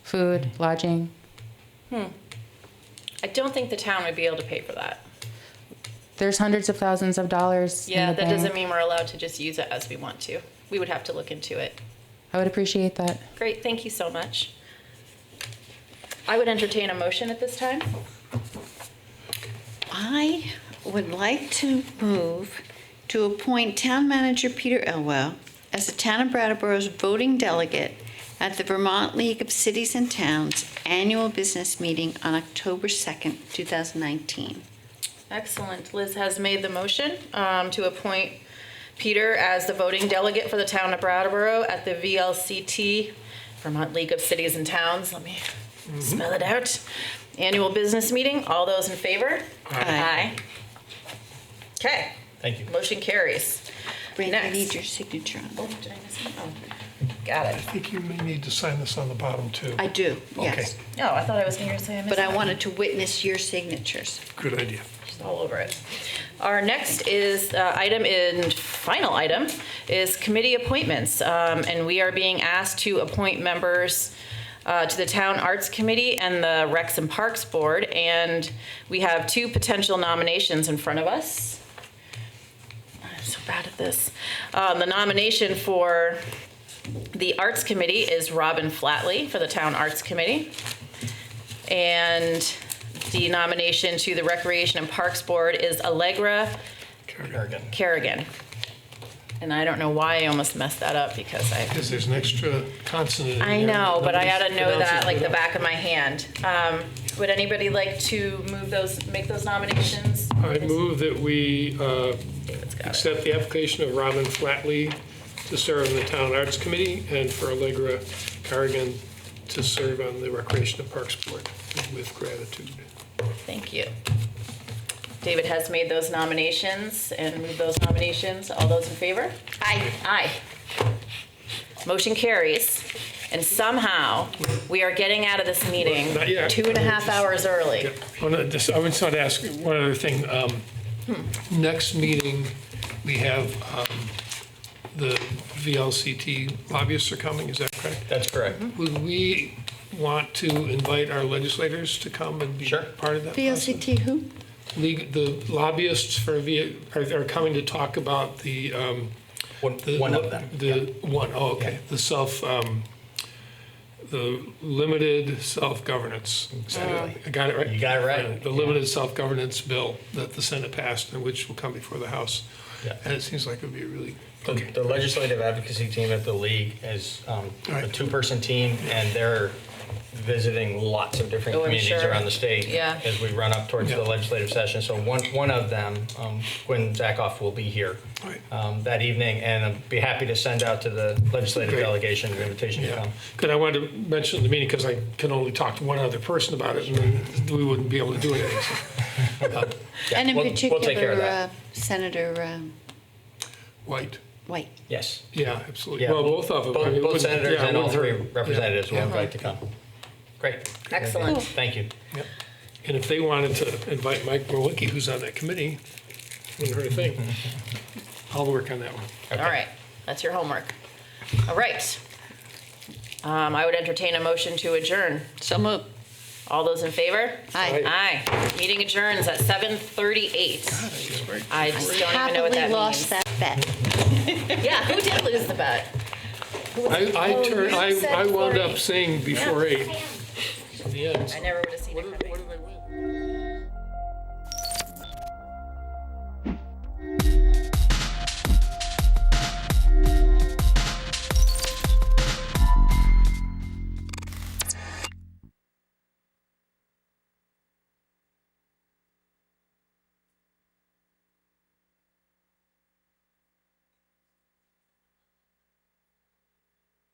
Food, lodging. I don't think the town would be able to pay for that. There's hundreds of thousands of dollars. Yeah, in the that bank. doesn't mean we're allowed to just use it as we want to. We would have to look into it. I would appreciate that. Great, thank you so much. I would entertain a motion at this time. I would like to move to appoint Town Manager Peter Elwell as the Town of Brattleboro's voting delegate at the Vermont League of Cities and Towns annual business meeting on October 2nd, 2019. Excellent. Liz has made the motion to appoint Peter as the voting delegate for the town of Brattleboro at the VLCT, Vermont League of Cities and Towns. Let me spell it out. Annual business meeting. All those in favor? Aye. Okay. Thank you. Motion carries. Brandon, I need your signature on Oh, that. did I miss it? Oh, got I it. think you may need to sign this on the bottom too. I do, yes. Oh, I thought I was going to say I missed But I one. wanted to witness your signatures. Good idea. Just all over it. Our next is final item is committee appointments. And we are being asked to appoint members to the Town Arts Committee and the Recs and Parks Board. And we have two potential nominations in front of us. I'm so bad at this. The nomination for The Arts Committee is Robin Flatley for the Town Arts Committee. And the nomination to the Recreation and Parks Board is Allegra Kerrigan. And I don't know why I almost messed that up because there's an extra consonant in I there. know, but I Nobody ought to know that pronounces like it the up. back of my hand. Would anybody like to make those nominations? I move that we accept the application of Robin Flatley to serve on the Town Arts Committee and for Allegra Carrigan to serve on the Recreation and Parks Board with gratitude. Thank you. David has made those nominations and moved those nominations. All those in favor? Aye. Aye. Motion carries. And somehow, we are getting out of this meeting Not yet. 2.5 hours early. I just want to ask one other thing. Next meeting, we have the VLCT lobbyists are coming, is that correct? That's correct. Would we want to invite our legislators to come and be part of that? VLCT who? The lobbyists for are coming to talk about the one of them. The limited self-governance. Exactly. I got it right? You got it right. The limited self-governance bill that the Senate passed and which will come before the House. Yeah. And it seems like it would be a really The legislative advocacy team at the league is a two-person team, and they're visiting lots of different Oh, I'm communities sure. around the state Yeah. as we run up towards the legislative session. So one of them, Gwen Zakoff, will be here that evening, and I'd be happy to send out to the legislative delegation an invitation to come. Good. I wanted to mention the meeting because I can only talk to one other person about it, and then we wouldn't be able to do anything. So, And in we'll take care of particular, that. Senator White. White. Yes. Yeah, absolutely. Yeah, well, both of them. Both, I mean, it both wouldn't- senators yeah, it and all wouldn't three hurt. representatives will Yeah. invite to come. Great. Excellent. Thank you. Yep. And if they wanted to invite Mike Murwicki, who's on that committee, wouldn't hurt a thing. I'll work on that one. All right, that's your homework. All right. I would entertain a motion to adjourn. So moved. All those in favor? Aye. Aye. Meeting adjourns at 7:38. I just don't even know what that Happily lost means. that bet. Yeah, who did lose the bet? I wound up saying before 8. I never would have seen it come